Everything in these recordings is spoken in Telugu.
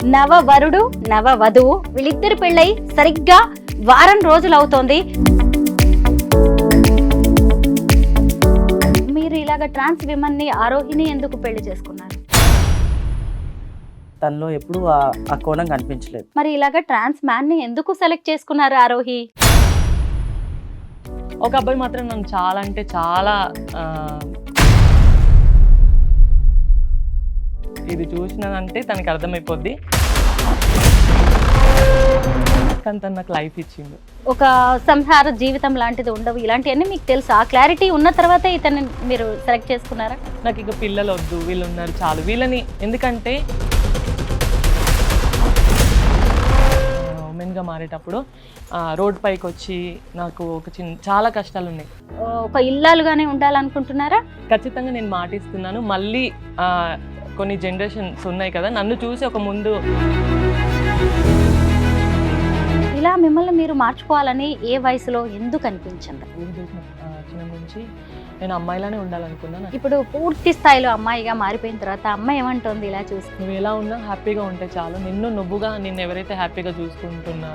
నవవరుడు నవవధువు వీళ్ళిద్దరు పెళ్ళై సరిగ్గా వారం రోజులు అవుతోంది. మీరు ఇలాగ ట్రాన్స్ విమన్ ని ఆరోహిని ఎందుకు పెళ్లి చేసుకున్నారు? తనలో ఎప్పుడు ఆ కోణం కనిపించలేదు. మరి ఇలాగ ట్రాన్స్ మ్యాన్ ని ఎందుకు సెలెక్ట్ చేసుకున్నారు ఆరోహి? ఒక అబ్బాయి మాత్రం నన్ను చాలా అంటే చాలా ఇది చూసినానంటే తనకి అర్థమైపోద్ది. కానీ తను నాకు లైఫ్ ఇచ్చింది. ఒక సంసార జీవితం లాంటిది ఉండవు, ఇలాంటివన్నీ మీకు తెలుసు. ఆ క్లారిటీ ఉన్న తర్వాత ఇతన్ని మీరు సెలెక్ట్ చేసుకున్నారా? నాకు ఇక పిల్లలు వద్దు, వీళ్ళు ఉన్నారు చాలు, వీళ్ళని ఎందుకంటే ఉమెన్గా మారేటప్పుడు రోడ్ పైకి వచ్చి నాకు ఒక చాలా కష్టాలు ఉన్నాయి. ఒక ఇల్లాలుగానే ఉండాలనుకుంటున్నారా? ఖచ్చితంగా నేను మాటిస్తున్నాను. మళ్ళీ కొన్ని జనరేషన్స్ ఉన్నాయి కదా, నన్ను చూసి ఒక ముందు ఇలా మిమ్మల్ని మీరు మార్చుకోవాలని ఏ వయసులో ఎందుకు అనిపించింది? చిన్న నుంచి నేను అమ్మాయిలానే ఉండాలనుకున్నాను. ఇప్పుడు పూర్తి స్థాయిలో అమ్మాయిగా మారిపోయిన తర్వాత అమ్మాయి ఏమంటుంది ఇలా చూసి? నువ్వు ఎలా ఉన్నా హ్యాపీగా ఉంటే చాలు, నువ్వుగా నిన్ను ఎవరైతే హ్యాపీగా చూసుకుంటున్నా.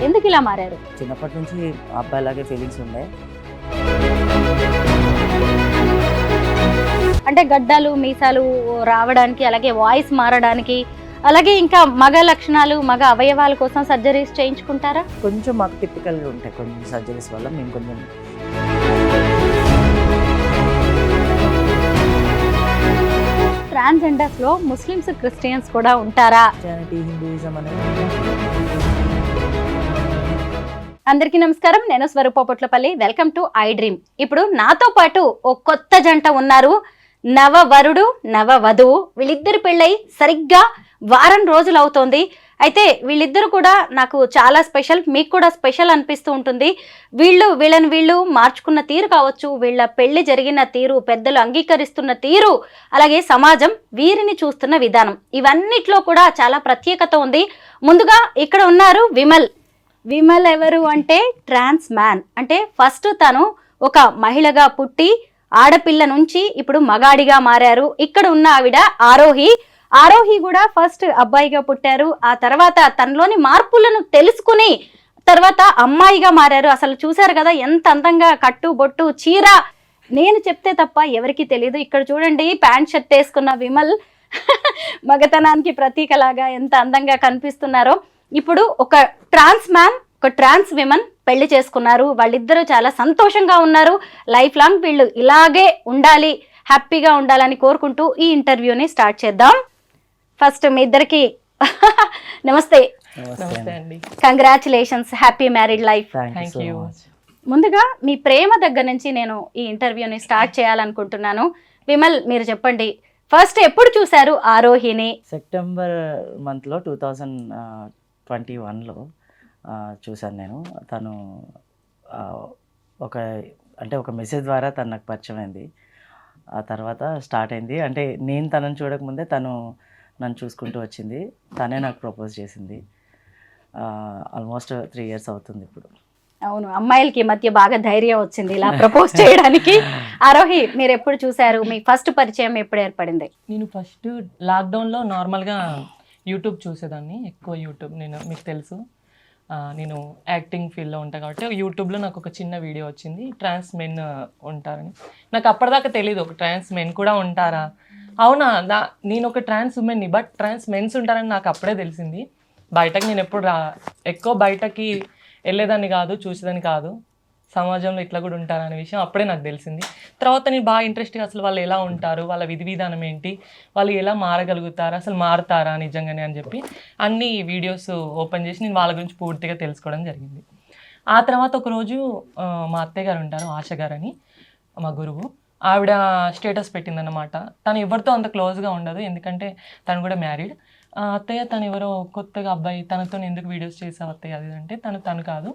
ఎందుకు ఇలా మారారు? చిన్నప్పటి నుంచి అబ్బాయిలాగే ఫీలింగ్స్ ఉండే. అంటే గడ్డాలు మీసాలు రావడానికి, అలాగే వాయిస్ మారడానికి, అలాగే ఇంకా మగ లక్షణాలు మగ అవయవాల కోసం సర్జరీస్ చేయించుకుంటారా? కొంచెం మాకు టిపికల్గా ఉంటాయి కొన్ని సర్జరీస్ వల్ల. మేము కొంచెం ట్రాన్స్జెండర్స్ లో ముస్లిమ్స్ క్రిస్టియన్స్ కూడా ఉంటారా? క్రిస్టియానిటీ, హిందూయిజం అనేది. అందరికీ నమస్కారం, నేను Swarupa Potlapalli. Welcome to I dream. ఇప్పుడు నాతో పాటు ఓ కొత్త జంట ఉన్నారు, నవవరుడు నవవధువు. వీళ్ళిద్దరు పెళ్ళై సరిగ్గా వారం రోజులు అవుతోంది. అయితే వీళ్ళిద్దరు కూడా నాకు చాలా స్పెషల్, మీకు కూడా స్పెషల్ అనిపిస్తూ ఉంటుంది. వీళ్ళు మార్చుకున్న తీరు కావచ్చు, వీళ్ళ పెళ్లి జరిగిన తీరు, పెద్దలు అంగీకరిస్తున్న తీరు, అలాగే సమాజం వీరిని చూస్తున్న విధానం, ఇవన్నిట్లో కూడా చాలా ప్రత్యేకత ఉంది. ముందుగా ఇక్కడ ఉన్నారు విమల్. విమల్ ఎవరు అంటే ట్రాన్స్ మ్యాన్. అంటే ఫస్ట్ తను ఒక మహిళగా పుట్టి ఆడపిల్ల నుంచి ఇప్పుడు మగాడిగా మారారు. ఇక్కడ ఉన్న ఆవిడ ఆరోహి. ఆరోహి కూడా ఫస్ట్ అబ్బాయిగా పుట్టారు, ఆ తర్వాత తనలోని మార్పులను తెలుసుకుని తర్వాత అమ్మాయిగా మారారు. అసలు చూశారు కదా ఎంత అందంగా కట్టు బొట్టు చీర, నేను చెప్తే తప్ప ఎవరికి తెలియదు. ఇక్కడ చూడండి, ప్యాంట్ షర్ట్ వేసుకున్న విమల్ మగతనానికి ప్రతీకలాగా ఎంత అందంగా కనిపిస్తున్నారో. ఇప్పుడు ఒక ట్రాన్స్ మ్యాన్, ఒక ట్రాన్స్ విమన్ పెళ్లి చేసుకున్నారు. వాళ్ళిద్దరూ చాలా సంతోషంగా ఉన్నారు. లైఫ్ లాంగ్ వీళ్ళు ఇలాగే ఉండాలి, హ్యాపీగా ఉండాలని కోరుకుంటూ ఈ ఇంటర్వ్యూని స్టార్ట్ చేద్దాం. ఫస్ట్ మీ ఇద్దరికి నమస్తే. నమస్తే అండి. Congratulations, happy married life. Thank you. ముందుగా మీ ప్రేమ దగ్గర నుంచి నేను ఈ ఇంటర్వ్యూని స్టార్ట్ చేయాలనుకుంటున్నాను. విమల్, మీరు చెప్పండి, ఫస్ట్ ఎప్పుడు చూశారు ఆరోహిని? సెప్టెంబర్ మంత్లో 2021లో చూశాను నేను. తను ఒక మెసేజ్ ద్వారా తను నాకు పరిచయం అయింది. ఆ తర్వాత స్టార్ట్ అయింది. అంటే నేను తనని చూడకముందే తను నన్ను చూసుకుంటూ వచ్చింది. తనే నాకు ప్రపోజ్ చేసింది. ఆల్మోస్ట్ 3 years అవుతుంది ఇప్పుడు. అవును, అమ్మాయిలకి ఈ మధ్య బాగా ధైర్యం వచ్చింది ఇలా ప్రపోజ్ చేయడానికి. ఆరోహి, మీరు ఎప్పుడు చూశారు? మీ ఫస్ట్ పరిచయం ఎప్పుడు ఏర్పడింది? నేను ఫస్ట్ లాక్డౌన్లో నార్మల్గా యూట్యూబ్ చూసేదాన్ని, ఎక్కువ యూట్యూబ్. మీకు తెలుసు నేను యాక్టింగ్ ఫీల్డ్లో ఉంటాను కాబట్టి యూట్యూబ్లో నాకు ఒక చిన్న వీడియో వచ్చింది, ట్రాన్స్ మెన్ ఉంటారని. నాకు అప్పటిదాకా తెలీదు ఒక ట్రాన్స్ మెన్ కూడా ఉంటారా. అవునా, నేను ఒక ట్రాన్స్ ఉమెన్ని, బట్ ట్రాన్స్ మెన్స్ ఉంటారని నాకు అప్పుడే తెలిసింది. బయటకు నేను ఎప్పుడు ఎక్కువ బయటకి వెళ్ళేదాన్ని కాదు, చూసేదాన్ని కాదు. సమాజంలో ఇట్లా కూడా ఉంటారనే విషయం అప్పుడే నాకు తెలిసింది. తర్వాత నేను బాగా ఇంట్రెస్ట్గా అసలు వాళ్ళు ఎలా ఉంటారు, వాళ్ళ విధి విధానం ఏంటి, వాళ్ళు ఎలా మారగలుగుతారు, అసలు మారుతారా నిజంగానే అని చెప్పి అన్ని వీడియోస్ ఓపెన్ చేసి నేను వాళ్ళ గురించి పూర్తిగా తెలుసుకోవడం జరిగింది. ఆ తర్వాత ఒకరోజు మా అత్తయ్య గారు ఉంటారు, ఆశ గారు అని, మా గురువు, ఆవిడ స్టేటస్ పెట్టిందన్నమాట. తను ఎవరితో అంత క్లోజ్గా ఉండదు, ఎందుకంటే తను కూడా మ్యారీడ్. అత్తయ్య, తను ఎవరో కొత్తగా అబ్బాయి, తనతో ఎందుకు వీడియోస్ చేసావు అత్తయ్య అది అంటే, తను కాదు,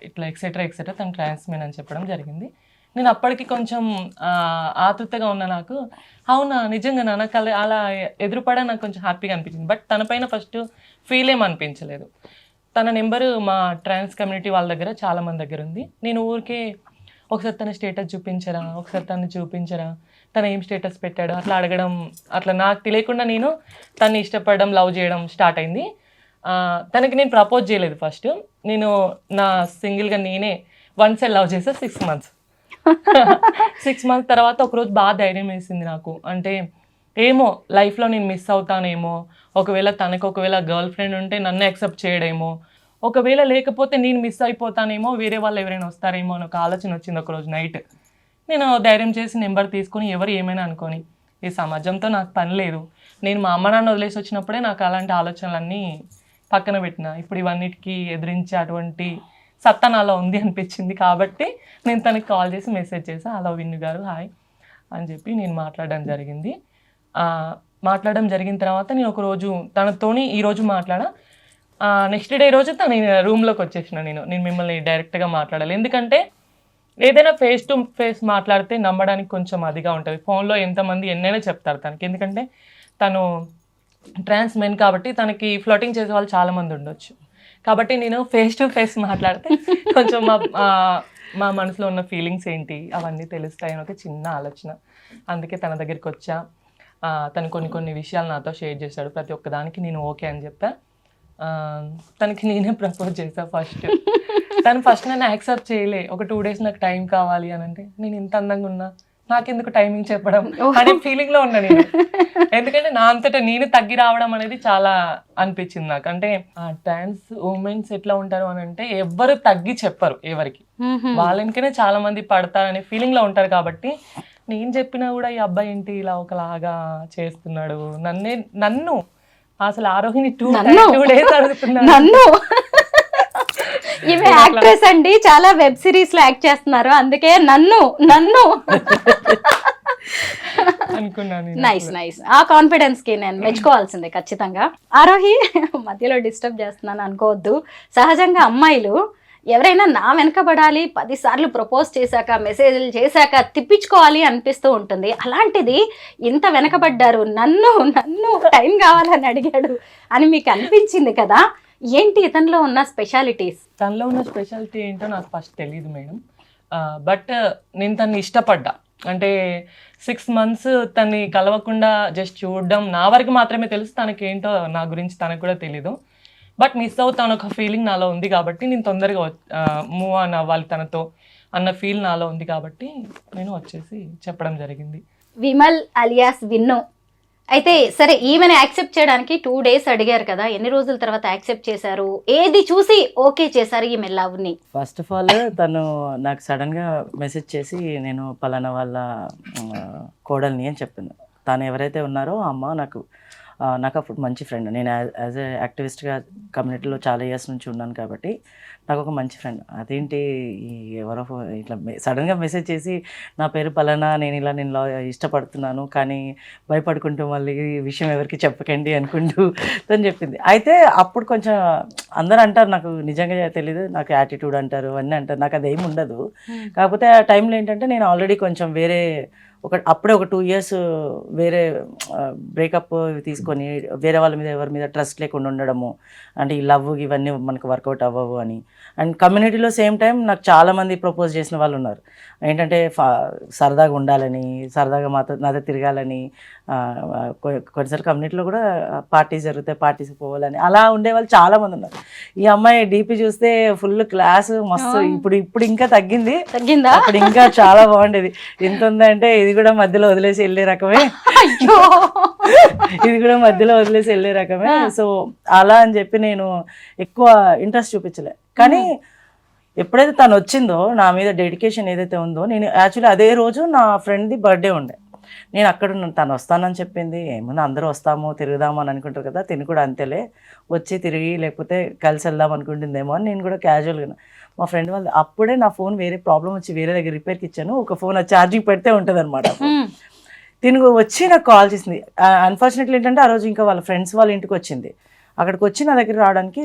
ఇట్లా ఎక్సెట్రా తను ట్రాన్స్ మెన్ అని చెప్పడం జరిగింది. నేను అప్పటికి కొంచెం ఆతృతగా ఉన్నా. నాకు అవునా నిజంగా నాకు అలా ఎదురుపడా నాకు కొంచెం హ్యాపీగా అనిపించింది. బట్ తన పైన ఫస్ట్ ఫీల్ ఏమనిపించలేదు. తన నెంబరు మా ట్రాన్స్ కమ్యూనిటీ వాళ్ళ దగ్గర చాలామంది దగ్గర ఉంది. నేను ఊరికే ఒకసారి తన స్టేటస్ చూపించరా, ఒకసారి తను చూపించరా, తను ఏం స్టేటస్ పెట్టాడు అట్లా అడగడం, అట్లా నాకు తెలియకుండా నేను తను ఇష్టపడడం, లవ్ చేయడం స్టార్ట్ అయింది. తనకి నేను ప్రపోజ్ చేయలేదు ఫస్ట్. నేను నా సింగిల్గా నేనే వన్ సైడ్ లవ్ చేసా 6 months. 6 months తర్వాత ఒకరోజు బాగా ధైర్యం వేసింది నాకు. అంటే ఏమో లైఫ్లో నేను మిస్ అవుతానేమో, ఒకవేళ గర్ల్ ఫ్రెండ్ ఉంటే నన్ను యాక్సెప్ట్ చేయడేమో, ఒకవేళ లేకపోతే నేను మిస్ అయిపోతానేమో, వేరే వాళ్ళు ఎవరైనా వస్తారేమో అని ఒక ఆలోచన వచ్చింది ఒకరోజు నైట్. నేను ధైర్యం చేసి నెంబర్ తీసుకొని ఎవరు ఏమైనా అనుకొని, ఈ సమాజంతో నాకు పని లేదు, నేను మా అమ్మ నాన్న వదిలేసి వచ్చినప్పుడే నాకు అలాంటి ఆలోచనలన్నీ పక్కన పెట్టిన. ఇప్పుడు ఇవన్నిటికీ ఎదిరించే అటువంటి సత్తా నాలో ఉంది అనిపించింది. కాబట్టి నేను తనకి కాల్ చేసి మెసేజ్ చేశాను, హలో విన్ను గారు హాయ్ అని చెప్పి నేను మాట్లాడడం జరిగింది. మాట్లాడడం జరిగిన తర్వాత నేను ఒకరోజు తనతోని ఈరోజు మాట్లాడా. నెక్స్ట్ డే రోజు తన రూమ్లోకి వచ్చేసిన. నేను మిమ్మల్ని డైరెక్ట్గా మాట్లాడాలి, ఎందుకంటే ఏదైనా ఫేస్ టు ఫేస్ మాట్లాడితే నమ్మడానికి కొంచెం అదిగా ఉంటుంది. ఫోన్లో ఎంతమంది ఎన్నైనా చెప్తారు తనకి, ఎందుకంటే తను ట్రాన్స్ మెన్ కాబట్టి తనకి ఫ్లోటింగ్ చేసే వాళ్ళు చాలామంది ఉండొచ్చు. కాబట్టి నేను ఫేస్ టు ఫేస్ మాట్లాడితే కొంచెం మా మనసులో ఉన్న ఫీలింగ్స్ ఏంటి అవన్నీ తెలుస్తాయని ఒక చిన్న ఆలోచన. అందుకే తన దగ్గరికి వచ్చా. తను కొన్ని విషయాలు నాతో షేర్ చేశాడు. ప్రతి ఒక్కదానికి నేను ఓకే అని చెప్పా. తనకి నేనే ప్రపోజ్ చేశా ఫస్ట్. తను ఫస్ట్ నన్ను యాక్సెప్ట్ చేయలే. ఒక 2 days నాకు టైం కావాలి అని అంటే, నేను ఇంత అందంగా ఉన్నా నాకెందుకు టైమింగ్ చెప్పడం అనే ఫీలింగ్లో ఉన్నా నేను. ఎందుకంటే నా అంతటా నేను తగ్గి రావడం అనేది చాలా అనిపించింది నాకు. అంటే ట్రాన్స్ ఉమెన్స్ ఎట్లా ఉంటారు అని అంటే ఎవ్వరు తగ్గి చెప్పరు ఎవరికి, వాళ్ళనికనే చాలా మంది పడతారనే ఫీలింగ్లో ఉంటారు. కాబట్టి నేను చెప్పినా కూడా ఈ అబ్బాయి ఏంటి ఇలా ఒకలాగా చేస్తున్నాడు, నన్ను అసలు ఆరోహిణి 2 days అడుగుతున్నాను. నన్ను ఈమె యాక్ట్రెస్ అండి, చాలా వెబ్ సిరీస్ లో యాక్ట్ చేస్తున్నారు, అందుకే నన్ను అనుకున్నాను. నైస్. ఆ కాన్ఫిడెన్స్ కి నేను మెచ్చుకోవాల్సిందే ఖచ్చితంగా. ఆరోహి, మధ్యలో డిస్టర్బ్ చేస్తున్నాను అనుకోవద్దు. సహజంగా అమ్మాయిలు ఎవరైనా నా వెనకబడాలి, 10 సార్లు ప్రపోజ్ చేశాక, మెసేజ్లు చేశాక తిప్పించుకోవాలి అనిపిస్తూ ఉంటుంది. అలాంటిది ఇంత వెనకబడ్డారు, నన్ను టైం కావాలని అడిగాడు అని మీకు అనిపించింది కదా. ఏంటి ఇతనిలో ఉన్న స్పెషాలిటీస్? తనలో ఉన్న స్పెషాలిటీ ఏంటో నాకు ఫస్ట్ తెలియదు మేడం. బట్ నేను తన్ని ఇష్టపడ్డా. అంటే 6 months తన్ని కలవకుండా జస్ట్ చూడడం నా వరకు మాత్రమే తెలుసు. తనకేంటో నా గురించి తనకు కూడా తెలీదు. బట్ మిస్ అవుతాను ఒక ఫీలింగ్ నాలో ఉంది కాబట్టి నేను తొందరగా మూవ్ ఆన్ అవ్వాలి తనతో అన్న ఫీల్ నాలో ఉంది కాబట్టి నేను వచ్చేసి చెప్పడం జరిగింది. విమల్ అలియాస్ విన్ను. అయితే సరే, ఈమెను యాక్సెప్ట్ చేయడానికి 2 days అడిగారు కదా, ఎన్ని రోజుల తర్వాత యాక్సెప్ట్ చేశారు? ఏది చూసి ఓకే చేశారు ఈమె లవ్ని? ఫస్ట్ ఆఫ్ ఆల్ తను నాకు సడన్గా మెసేజ్ చేసి నేను పలానా వాళ్ళ కోడల్ని అని చెప్పింది. తను ఎవరైతే ఉన్నారో అమ్మ నాకు అప్పుడు మంచి ఫ్రెండ్. నేను యాజ్ ఏ యాక్టివిస్ట్గా కమ్యూనిటీలో చాలా ఇయర్స్ నుంచి ఉన్నాను కాబట్టి నాకు ఒక మంచి ఫ్రెండ్. అదేంటి ఎవరో ఇట్లా సడన్గా మెసేజ్ చేసి నా పేరు పలానా, నేను ఇష్టపడుతున్నాను కానీ భయపడుకుంటూ మళ్ళీ ఈ విషయం ఎవరికి చెప్పకండి అనుకుంటూ తను చెప్పింది. అయితే అప్పుడు కొంచెం అందరూ అంటారు, నాకు నిజంగా తెలీదు, నాకు యాటిట్యూడ్ అంటారు, అన్నీ అంటారు, నాకు అదేమి ఉండదు. కాకపోతే ఆ టైంలో ఏంటంటే నేను ఆల్రెడీ కొంచెం అప్పుడే ఒక 2 years వేరే బ్రేకప్ తీసుకొని వేరే వాళ్ళ మీద ఎవరి మీద ట్రస్ట్ లేకుండా ఉండడము, అంటే ఈ లవ్ ఇవన్నీ మనకు వర్కౌట్ అవ్వవు అని. అండ్ కమ్యూనిటీలో సేమ్ టైం నాకు చాలామంది ప్రపోజ్ చేసిన వాళ్ళు ఉన్నారు. ఏంటంటే సరదాగా ఉండాలని, సరదాగా నాతో తిరగాలని, కొన్నిసార్లు కమ్యూనిటీలో కూడా పార్టీస్ జరుగుతాయి, పార్టీస్ పోవాలని అలా ఉండేవాళ్ళు చాలామంది ఉన్నారు. ఈ అమ్మాయి డీపీ చూస్తే ఫుల్ క్లాస్ మస్తు. ఇప్పుడు ఇంకా తగ్గిందా? అప్పుడు ఇంకా చాలా బాగుండేది. ఎంత ఉందంటే ఇది కూడా మధ్యలో వదిలేసి వెళ్ళే రకమే. సో అలా అని చెప్పి నేను ఎక్కువ ఇంట్రెస్ట్ చూపించలే. కానీ ఎప్పుడైతే తను వచ్చిందో నా మీద డెడికేషన్ ఏదైతే ఉందో, నేను యాక్చువల్లీ అదే రోజు నా ఫ్రెండ్ది బర్త్డే ఉండే. నేను అక్కడ తను వస్తానని చెప్పింది. ఏమన్నా అందరూ వస్తాము తిరుగుదాము అని అనుకుంటారు కదా, తిని కూడా అంతేలే వచ్చి తిరిగి లేకపోతే కలిసి వెళ్దాం అనుకుంటుందేమో అని నేను కూడా క్యాజువల్గా మా ఫ్రెండ్ వాళ్ళు అప్పుడే నా ఫోన్ వేరే ప్రాబ్లం వచ్చి వేరే దగ్గర రిపేర్కి ఇచ్చాను. ఒక ఫోన్ ఛార్జింగ్ పెడితే ఉంటుంది అనమాట. తిను వచ్చి నాకు కాల్ చేసింది. అన్ఫార్చునేట్లీ ఏంటంటే ఆ రోజు ఇంకా వాళ్ళ ఫ్రెండ్స్ వాళ్ళ ఇంటికి వచ్చింది. అక్కడికి వచ్చి నా దగ్గర రావడానికి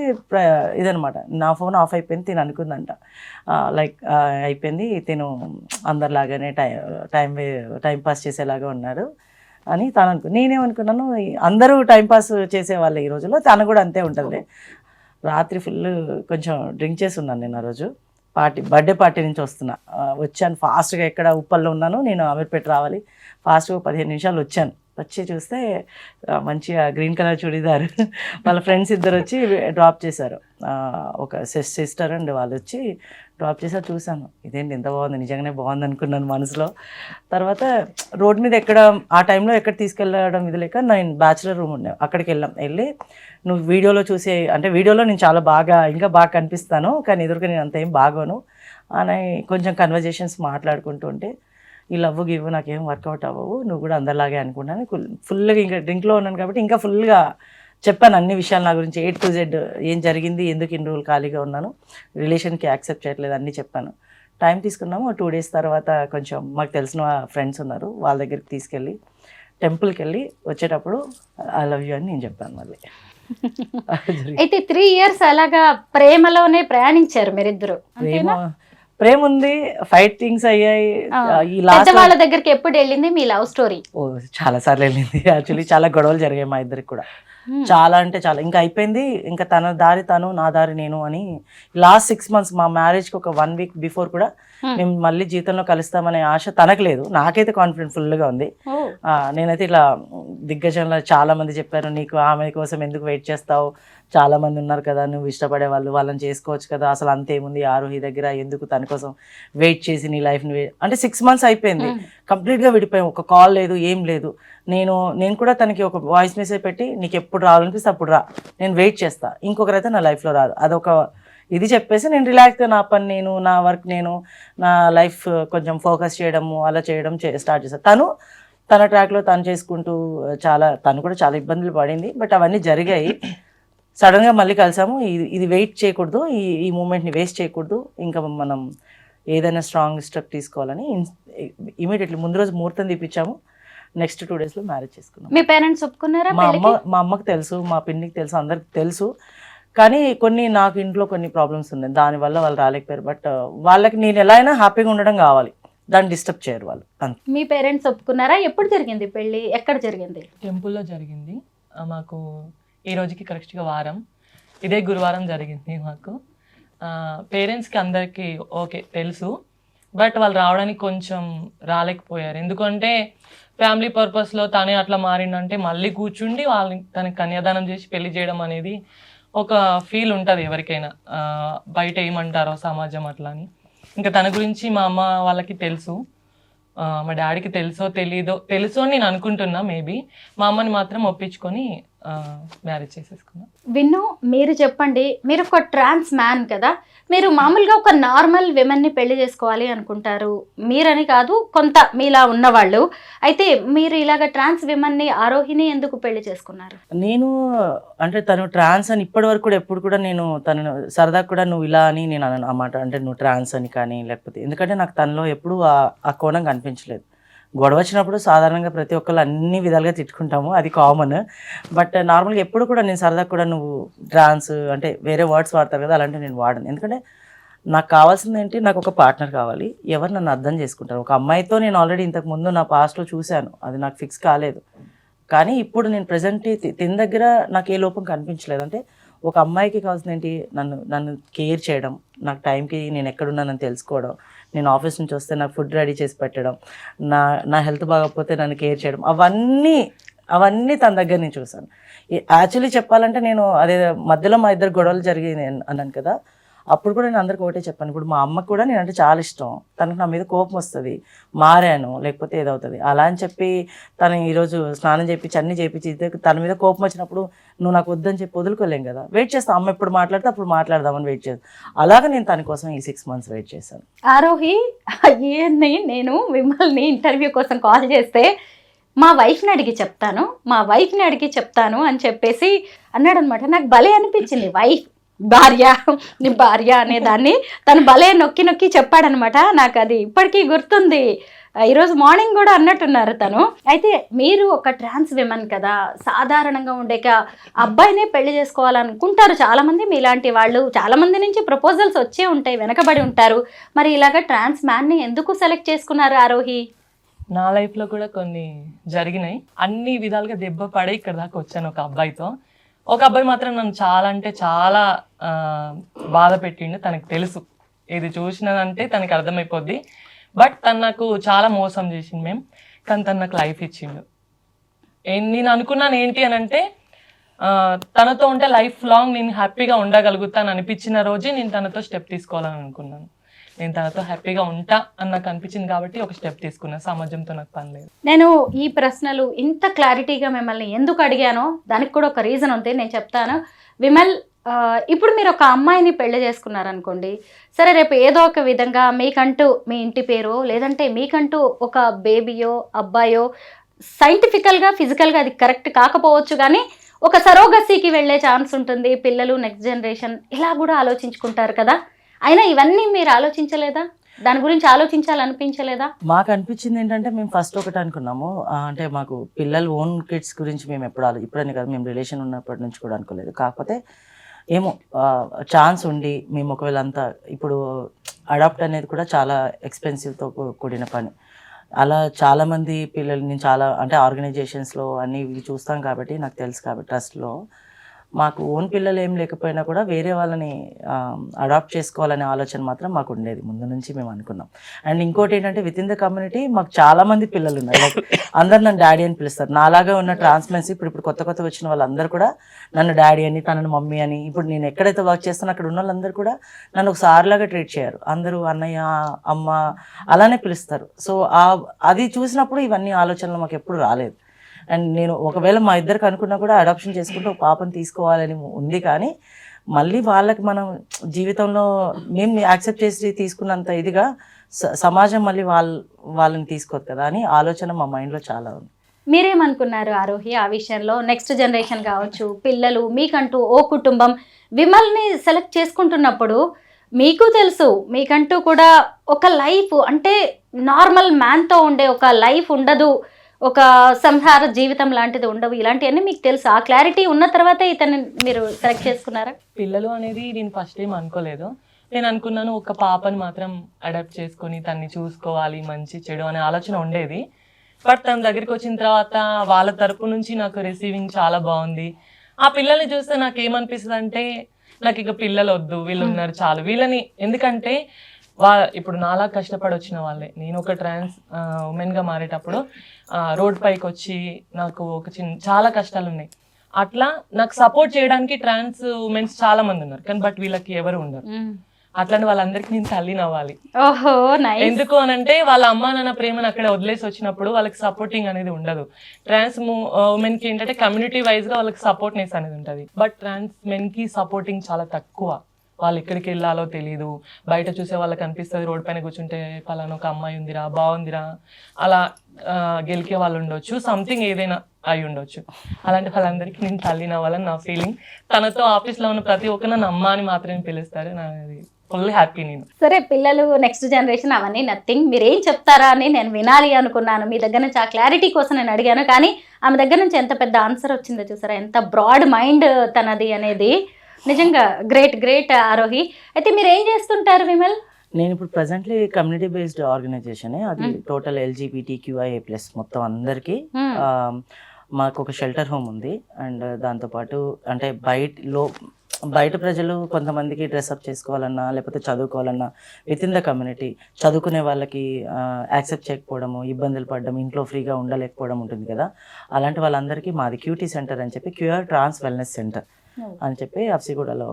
ఇదనమాట. నా ఫోన్ ఆఫ్ అయిపోయింది, తిను అనుకుందంట లైక్ అయిపోయింది, తిను అందరిలాగానే టైం పాస్ చేసేలాగా ఉన్నారు అని తను అనుకుంది. నేనేమనుకున్నాను, అందరూ టైంపాస్ చేసేవాళ్ళు ఈ రోజుల్లో, తను కూడా అంతే ఉంటుంది. రాత్రి ఫుల్ కొంచెం డ్రింక్ చేసి ఉన్నాను నేను ఆ రోజు. బర్త్డే పార్టీ నుంచి వస్తున్నా. వచ్చాను ఫాస్ట్గా, ఎక్కడ ఉప్పల్లో ఉన్నాను నేను, అమీర్పేట రావాలి, ఫాస్ట్గా 15 నిమిషాలు వచ్చాను. వచ్చి చూస్తే మంచిగా గ్రీన్ కలర్ చుడీదార్ వాళ్ళ ఫ్రెండ్స్ ఇద్దరు వచ్చి డ్రాప్ చేశారు. ఒక సిస్టర్ అండ్ వాళ్ళు వచ్చి డ్రాప్ చేశారు. చూశాను, ఇదేంటి ఎంత బాగుంది, నిజంగానే బాగుంది అనుకున్నాను మనసులో. తర్వాత రోడ్ మీద ఎక్కడ ఆ టైంలో ఎక్కడ తీసుకెళ్ళడం ఇది లేక నేను బ్యాచులర్ రూమ్ ఉండే, అక్కడికి వెళ్ళి నువ్వు వీడియోలో చూసే, అంటే వీడియోలో నేను చాలా బాగా ఇంకా బాగా కనిపిస్తాను కానీ ఎదురుగా నేను అంత ఏం బాగోను అని కొంచెం కన్వర్జేషన్స్ మాట్లాడుకుంటూ ఉంటే, ఈ లవ్ గివ్ నాకేం వర్కౌట్ అవ్వవు, నువ్వు కూడా అందరిలాగే అనుకుంటాను. ఫుల్గా ఇంకా డ్రింక్లో ఉన్నాను కాబట్టి ఇంకా ఫుల్గా చెప్పాను అన్ని విషయాలు నా గురించి, A to Z ఏం జరిగింది, ఎందుకు ఇన్ని రోజులు ఖాళీగా ఉన్నాను, రిలేషన్కి యాక్సెప్ట్ చేయట్లేదు అన్నీ చెప్పాను. టైం తీసుకున్నాము. 2 days తర్వాత కొంచెం మాకు తెలిసిన ఫ్రెండ్స్ ఉన్నారు, వాళ్ళ దగ్గరికి తీసుకెళ్ళి టెంపుల్కి వెళ్ళి వచ్చేటప్పుడు ఐ లవ్ యూ అని నేను చెప్పాను మళ్ళీ. అయితే 3 years అలాగా ప్రేమలోనే ప్రయాణించారు మీరిద్దరు. ప్రేమ ఉంది, ఫైటింగ్స్ అయ్యాయి. ఈ లాస్ట్ వాళ్ళ దగ్గరికి ఎప్పుడు వెళ్ళింది మీ లవ్ స్టోరీ? చాలా సార్లు వెళ్ళింది. యాక్చువల్లీ చాలా గొడవలు జరిగాయి మా ఇద్దరికి కూడా, చాలా అంటే చాలా. ఇంకా అయిపోయింది, ఇంకా తన దారి తను, నా దారి నేను అని. లాస్ట్ 6 months మా మ్యారేజ్కి ఒక 1 week బిఫోర్ కూడా మేము మళ్ళీ జీవితంలో కలుస్తామనే ఆశ తనకు లేదు, నాకైతే కాన్ఫిడెంట్ ఫుల్గా ఉంది. నేనైతే ఇట్లా దిగ్గజంలో చాలా మంది చెప్పారు, నీకు ఆమె కోసం ఎందుకు వెయిట్ చేస్తావు, చాలా మంది ఉన్నారు కదా నువ్వు ఇష్టపడే వాళ్ళు, వాళ్ళని చేసుకోవచ్చు కదా, అసలు అంతేముంది ఆరోహి దగ్గర, ఎందుకు తన కోసం వెయిట్ చేసి నీ లైఫ్ని. అంటే 6 months అయిపోయింది, కంప్లీట్గా విడిపోయాం, ఒక కాల్ లేదు, ఏం లేదు. నేను కూడా తనకి ఒక వాయిస్ మెసేజ్ పెట్టి, నీకు ఎప్పుడు రావాలనిపిస్తే అప్పుడు రా, నేను వెయిట్ చేస్తా, ఇంకొకరైతే నా లైఫ్లో రాదు, అదొక ఇది చెప్పేసి నేను రిలాక్స్గా నా పని నేను, నా వర్క్ నేను, నా లైఫ్ కొంచెం ఫోకస్ చేయడము అలా చేయడం స్టార్ట్ చేస్తాను. తన ట్రాక్లో తను చేసుకుంటూ తను కూడా చాలా ఇబ్బందులు పడింది, బట్ అవన్నీ జరిగాయి. సడన్గా మళ్ళీ కలిసాము. ఇది వెయిట్ చేయకూడదు, ఈ మూమెంట్ని వేస్ట్ చేయకూడదు, ఇంకా మనం ఏదైనా స్ట్రాంగ్ స్టెప్ తీసుకోవాలని ఇమీడియట్లీ ముందు రోజు ముహూర్తం తీపిచ్చాము. నెక్స్ట్ 2 daysలో మ్యారేజ్ చేసుకున్నాం. మీ పేరెంట్స్ ఒప్పుకున్నారా? మా అమ్మకి తెలుసు, మా పిన్నికి తెలుసు, అందరికి తెలుసు. కానీ నాకు ఇంట్లో కొన్ని ప్రాబ్లమ్స్ ఉన్నాయి, దానివల్ల వాళ్ళు రాలేకపోయారు. బట్ వాళ్ళకి నేను ఎలా అయినా హ్యాపీగా ఉండడం కావాలి, దాన్ని డిస్టర్బ్ చేయరు వాళ్ళు. మీ పేరెంట్స్ ఒప్పుకున్నారా? ఎప్పుడు జరిగింది పెళ్ళి, ఎక్కడ జరిగింది? టెంపుల్లో జరిగింది. మాకు ఈ రోజుకి కరెక్ట్గా వారం, ఇదే గురువారం జరిగింది మాకు. పేరెంట్స్కి అందరికీ ఓకే తెలుసు, బట్ వాళ్ళు రావడానికి కొంచెం రాలేకపోయారు. ఎందుకంటే ఫ్యామిలీ పర్పస్లో తనే అట్లా మారిందంటే మళ్ళీ కూర్చుండి తనకి కన్యాదానం చేసి పెళ్లి చేయడం అనేది ఒక ఫీల్ ఉంటుంది ఎవరికైనా, బయట ఏమంటారో సమాజం అట్లా అని. ఇంకా తన గురించి మా అమ్మ వాళ్ళకి తెలుసు, మా డాడీకి తెలుసో అని నేను అనుకుంటున్నా. మేబీ మా అమ్మని మాత్రం ఒప్పించుకొని మ్యారేజ్ చేసేసుకున్నా. విన్ను, మీరు చెప్పండి, మీరు ఒక ట్రాన్స్ మ్యాన్ కదా, మీరు మామూలుగా ఒక నార్మల్ విమెన్ని పెళ్లి చేసుకోవాలి అనుకుంటారు, మీరని కాదు కొంత మీలా ఉన్నవాళ్ళు. అయితే మీరు ఇలాగ ట్రాన్స్ విమెన్ని, ఆరోహిని ఎందుకు పెళ్లి చేసుకున్నారు? నేను అంటే తను ట్రాన్స్ అని ఇప్పటి వరకు కూడా ఎప్పుడు కూడా నేను తను సరదా కూడా నువ్వు ఇలా అని నేను అన్నమాట, అంటే నువ్వు ట్రాన్స్ అని కానీ లేకపోతే, ఎందుకంటే నాకు తనలో ఎప్పుడు ఆ కోణం కనిపించలేదు. గొడవ వచ్చినప్పుడు సాధారణంగా ప్రతి ఒక్కళ్ళు అన్ని విధాలుగా తిట్టుకుంటాము, అది కామన్. బట్ నార్మల్గా ఎప్పుడు కూడా నేను సరదా కూడా నువ్వు ట్రాన్స్ అంటే వేరే వర్డ్స్ వాడతారు కదా, అలాంటివి నేను వాడను. ఎందుకంటే నాకు కావాల్సింది ఏంటి, నాకు ఒక పార్ట్నర్ కావాలి, ఎవరు నన్ను అర్థం చేసుకుంటారు. ఒక అమ్మాయితో నేను ఆల్రెడీ ఇంతకుముందు నా పాస్ట్లో చూశాను, అది నాకు ఫిక్స్ కాలేదు. కానీ ఇప్పుడు నేను ప్రజెంట్ తిన దగ్గర నాకు ఏ లోపం కనిపించలేదు. అంటే ఒక అమ్మాయికి కావాల్సింది ఏంటి, నన్ను కేర్ చేయడం, నాకు టైంకి నేను ఎక్కడున్నానని తెలుసుకోవడం, నేను ఆఫీస్ నుంచి వస్తే నాకు ఫుడ్ రెడీ చేసి పెట్టడం, నా హెల్త్ బాగోకపోతే నన్ను కేర్ చేయడం, అవన్నీ తన దగ్గర నేను చూసాను. యాక్చువల్లీ చెప్పాలంటే నేను అదే మధ్యలో మా ఇద్దరు గొడవలు జరిగాయి అన్నాను కదా, అప్పుడు కూడా నేను అందరికి ఒకటే చెప్పాను. ఇప్పుడు మా అమ్మకు కూడా నేను అంటే చాలా ఇష్టం, తనకు నా మీద కోపం వస్తుంది, మారాను లేకపోతే ఏదవుతుంది అలా అని చెప్పి తను ఈరోజు స్నానం చేయించి అన్నీ చేయించి తన మీద కోపం వచ్చినప్పుడు నువ్వు నాకు వద్దని చెప్పి వదులుకోలేం కదా, వెయిట్ చేస్తాను. అమ్మ ఎప్పుడు మాట్లాడితే అప్పుడు మాట్లాడదామని వెయిట్ చేస్తాను. అలాగే నేను తన కోసం ఈ 6 months వెయిట్ చేశాను. ఆరోహి, నేను మిమ్మల్ని ఇంటర్వ్యూ కోసం కాల్ చేస్తే మా వైఫ్ని అడిగి చెప్తాను అని చెప్పేసి అన్నాడు అనమాట. నాకు భలే అనిపించింది, నీ భార్య అనే దాన్ని తను భలే నొక్కి చెప్పాడనమాట. నాకు అది ఇప్పటికీ గుర్తుంది. ఈరోజు మార్నింగ్ కూడా అన్నట్టున్నారు తను. అయితే మీరు ఒక ట్రాన్స్ విమెన్ కదా, సాధారణంగా ఉండే అబ్బాయినే పెళ్లి చేసుకోవాలనుకుంటారు చాలా మంది, మీలాంటి వాళ్ళు చాలా మంది నుంచి ప్రపోజల్స్ వచ్చే ఉంటాయి, వెనకబడి ఉంటారు. మరి ఇలాగ ట్రాన్స్ మ్యాన్ని ఎందుకు సెలెక్ట్ చేసుకున్నారు ఆరోహి? నా లైఫ్లో కూడా కొన్ని జరిగినాయి, అన్ని విధాలుగా దెబ్బ పడే ఇక్కడ దాకా వచ్చాను ఒక అబ్బాయితో. ఒక అబ్బాయి మాత్రం నన్ను చాలా అంటే చాలా బాధ పెట్టిండు, తనకు తెలుసు. ఇది చూసినదంటే తనకి అర్థమైపోద్ది. బట్ తను నాకు చాలా మోసం చేసింది మేము, కానీ తను నాకు లైఫ్ ఇచ్చిండు. నేను అనుకున్నాను ఏంటి అని అంటే తనతో ఉంటే లైఫ్ లాంగ్ నేను హ్యాపీగా ఉండగలుగుతాను అనిపించిన రోజే నేను తనతో స్టెప్ తీసుకోవాలని అనుకున్నాను. నేను తనతో హ్యాపీగా ఉంటా అని నాకు అనిపించింది కాబట్టి ఒక స్టెప్ తీసుకున్నాను. సమాజంతో నాకు పని లేదు. నేను ఈ ప్రశ్నలు ఇంత క్లారిటీగా మిమ్మల్ని ఎందుకు అడిగానో దానికి కూడా ఒక రీజన్ ఉంది, నేను చెప్తాను. విమల్, ఇప్పుడు మీరు ఒక అమ్మాయిని పెళ్లి చేసుకున్నారనుకోండి, సరే రేపు ఏదో ఒక విధంగా మీకంటూ మీ ఇంటి పేరు లేదంటే మీకంటూ ఒక బేబీయో అబ్బాయో, సైంటిఫికల్గా ఫిజికల్గా అది కరెక్ట్ కాకపోవచ్చు కానీ ఒక సరోగసీకి వెళ్ళే ఛాన్స్ ఉంటుంది. పిల్లలు, నెక్స్ట్ జనరేషన్ ఇలా కూడా ఆలోచించుకుంటారు కదా. అయినా ఇవన్నీ మీరు ఆలోచించలేదా? దాని గురించి ఆలోచించాలనిపించలేదా? మాకు అనిపించింది ఏంటంటే మేము ఫస్ట్ ఒకటి అనుకున్నాము, అంటే మాకు పిల్లలు ఓన్ కిడ్స్ గురించి మేము ఇప్పుడని కాదు, మేము రిలేషన్ ఉన్నప్పటి నుంచి కూడా అనుకోలేదు. కాకపోతే ఏమో ఛాన్స్ ఉండి మేము ఒకవేళ అంతా ఇప్పుడు అడాప్ట్ అనేది కూడా చాలా ఎక్స్పెన్సివ్తో కూడిన పని. అలా చాలామంది పిల్లలు నేను చాలా అంటే ఆర్గనైజేషన్స్లో అన్నీ ఇవి చూస్తాం కాబట్టి నాకు తెలుసు కాబట్టి ట్రస్ట్లో మాకు ఓన్ పిల్లలు ఏం లేకపోయినా కూడా వేరే వాళ్ళని అడాప్ట్ చేసుకోవాలనే ఆలోచన మాత్రం మాకు ఉండేది ముందు నుంచి మేము అనుకున్నాం. అండ్ ఇంకోటి ఏంటంటే విత్ ఇన్ ద కమ్యూనిటీ మాకు చాలామంది పిల్లలు ఉన్నారు. లైక్ అందరు నన్ను డాడీ అని పిలుస్తారు. నాలాగా ఉన్న ట్రాన్స్మెన్సీ ఇప్పుడు కొత్త వచ్చిన వాళ్ళందరూ కూడా నన్ను డాడీ అని, తనను మమ్మీ అని, ఇప్పుడు నేను ఎక్కడైతే వర్క్ చేస్తానో అక్కడ ఉన్న వాళ్ళందరూ కూడా నన్ను ఒక సార్లాగా ట్రీట్ చేయరు. అందరూ అన్నయ్య, అమ్మ అలానే పిలుస్తారు. సో అది చూసినప్పుడు ఇవన్నీ ఆలోచనలు మాకు ఎప్పుడు రాలేదు. అండ్ నేను ఒకవేళ మా ఇద్దరికి అనుకున్నా కూడా అడాప్షన్ చేసుకుంటూ ఒక పాపను తీసుకోవాలని ఉంది, కానీ మళ్ళీ వాళ్ళకి మనం జీవితంలో మేము యాక్సెప్ట్ చేసి తీసుకున్నంత ఇదిగా సమాజం మళ్ళీ వాళ్ళని తీసుకోదు కదా అని ఆలోచన మా మైండ్లో చాలా ఉంది. మీరేమనుకున్నారు ఆరోహి ఆ విషయంలో? నెక్స్ట్ జనరేషన్ కావచ్చు, పిల్లలు, మీకంటూ ఓ కుటుంబం, విమల్ని సెలెక్ట్ చేసుకుంటున్నప్పుడు మీకు తెలుసు మీకంటూ కూడా ఒక లైఫ్ అంటే నార్మల్ మ్యాన్తో ఉండే ఒక లైఫ్ ఉండదు, ఒక సంసార జీవితం లాంటిది ఉండవు, ఇలాంటివన్నీ మీకు తెలుసు. ఆ క్లారిటీ ఉన్న తర్వాతే ఇతన్ని మీరు సెలెక్ట్ చేసుకున్నారా? పిల్లలు అనేది నేను ఫస్ట్ ఏం అనుకోలేదు. నేను అనుకున్నాను ఒక పాపని మాత్రం అడాప్ట్ చేసుకొని తన్ని చూసుకోవాలి, మంచి చెడు అనే ఆలోచన ఉండేది. బట్ తన దగ్గరికి వచ్చిన తర్వాత వాళ్ళ తరపు నుంచి నాకు రిసీవింగ్ చాలా బాగుంది. ఆ పిల్లల్ని చూస్తే నాకు ఏమనిపిస్తుంది అంటే నాకు ఇక పిల్లలు వద్దు, వీళ్ళు ఉన్నారు చాలు వీళ్ళని. ఎందుకంటే ఇప్పుడు నాలా కష్టపడి వచ్చిన వాళ్ళే. నేను ఒక ట్రాన్స్ ఉమెన్గా మారేటప్పుడు రోడ్ పైకి వచ్చి నాకు ఒక చాలా కష్టాలు ఉన్నాయి. అట్లా నాకు సపోర్ట్ చేయడానికి ట్రాన్స్ ఉమెన్స్ చాలా మంది ఉన్నారు, కానీ బట్ వీళ్ళకి ఎవరు ఉండరు. అట్లాంటి వాళ్ళందరికీ నేను తల్లిని అవ్వాలి. ఎందుకు అనంటే వాళ్ళ అమ్మా నాన్న ప్రేమను అక్కడ వదిలేసి వచ్చినప్పుడు వాళ్ళకి సపోర్టింగ్ అనేది ఉండదు. ట్రాన్స్ ఉమెన్ కి ఏంటంటే కమ్యూనిటీ వైజ్ గా వాళ్ళకి సపోర్ట్నెస్ అనేది ఉంటుంది. బట్ ట్రాన్స్ మెన్ కి సపోర్టింగ్ చాలా తక్కువ. వాళ్ళు ఎక్కడికి వెళ్ళాలో తెలియదు. బయట చూసే వాళ్ళకి అనిపిస్తుంది రోడ్ పైన కూర్చుంటే పలానా ఒక అమ్మాయి ఉందిరా, బాగుందిరా, అలా గెలికే వాళ్ళు ఉండొచ్చు, సంథింగ్ ఏదైనా అయి ఉండొచ్చు. అలాంటి వాళ్ళందరికీ నేను తల్లిని అవ్వాలని నా ఫీలింగ్. తనతో ఆఫీస్లో ఉన్న ప్రతి ఒక్కరు నన్ను అమ్మ అని మాత్రమే పిలుస్తారు. నాది ఫుల్ హ్యాపీ. నేను సరే, పిల్లలు, నెక్స్ట్ జనరేషన్ అవన్నీ నథింగ్, మీరేం చెప్తారా అని నేను వినాలి అనుకున్నాను. మీ దగ్గర నుంచి ఆ క్లారిటీ కోసం నేను అడిగాను, కానీ ఆమె దగ్గర నుంచి ఎంత పెద్ద ఆన్సర్ వచ్చిందో చూసారా, ఎంత బ్రాడ్ మైండ్ తనది అనేది. నిజంగా గ్రేట్ ఆరోహి. అయితే మీరు ఏం చేస్తుంటారు విమల్? నేను ఇప్పుడు ప్రజెంట్లీ కమ్యూనిటీ బేస్డ్ ఆర్గనైజేషన్, అది టోటల్ LGBTQIA+ మొత్తం అందరికీ. మాకు ఒక షెల్టర్ హోమ్ ఉంది. అండ్ దాంతోపాటు అంటే బయట ప్రజలు కొంతమందికి డ్రెస్అప్ చేసుకోవాలన్నా లేకపోతే చదువుకోవాలన్నా విత్ ఇన్ ద కమ్యూనిటీ చదువుకునే వాళ్ళకి యాక్సెప్ట్ చేయకపోవడము, ఇబ్బందులు పడడం, ఇంట్లో ఫ్రీగా ఉండలేకపోవడం ఉంటుంది కదా. అలాంటి వాళ్ళందరికీ మాది క్యూటీ సెంటర్ అని చెప్పి, క్యూఆర్ ట్రాన్స్ వెల్నెస్ సెంటర్ అని చెప్పి అఫ్సిగూడలో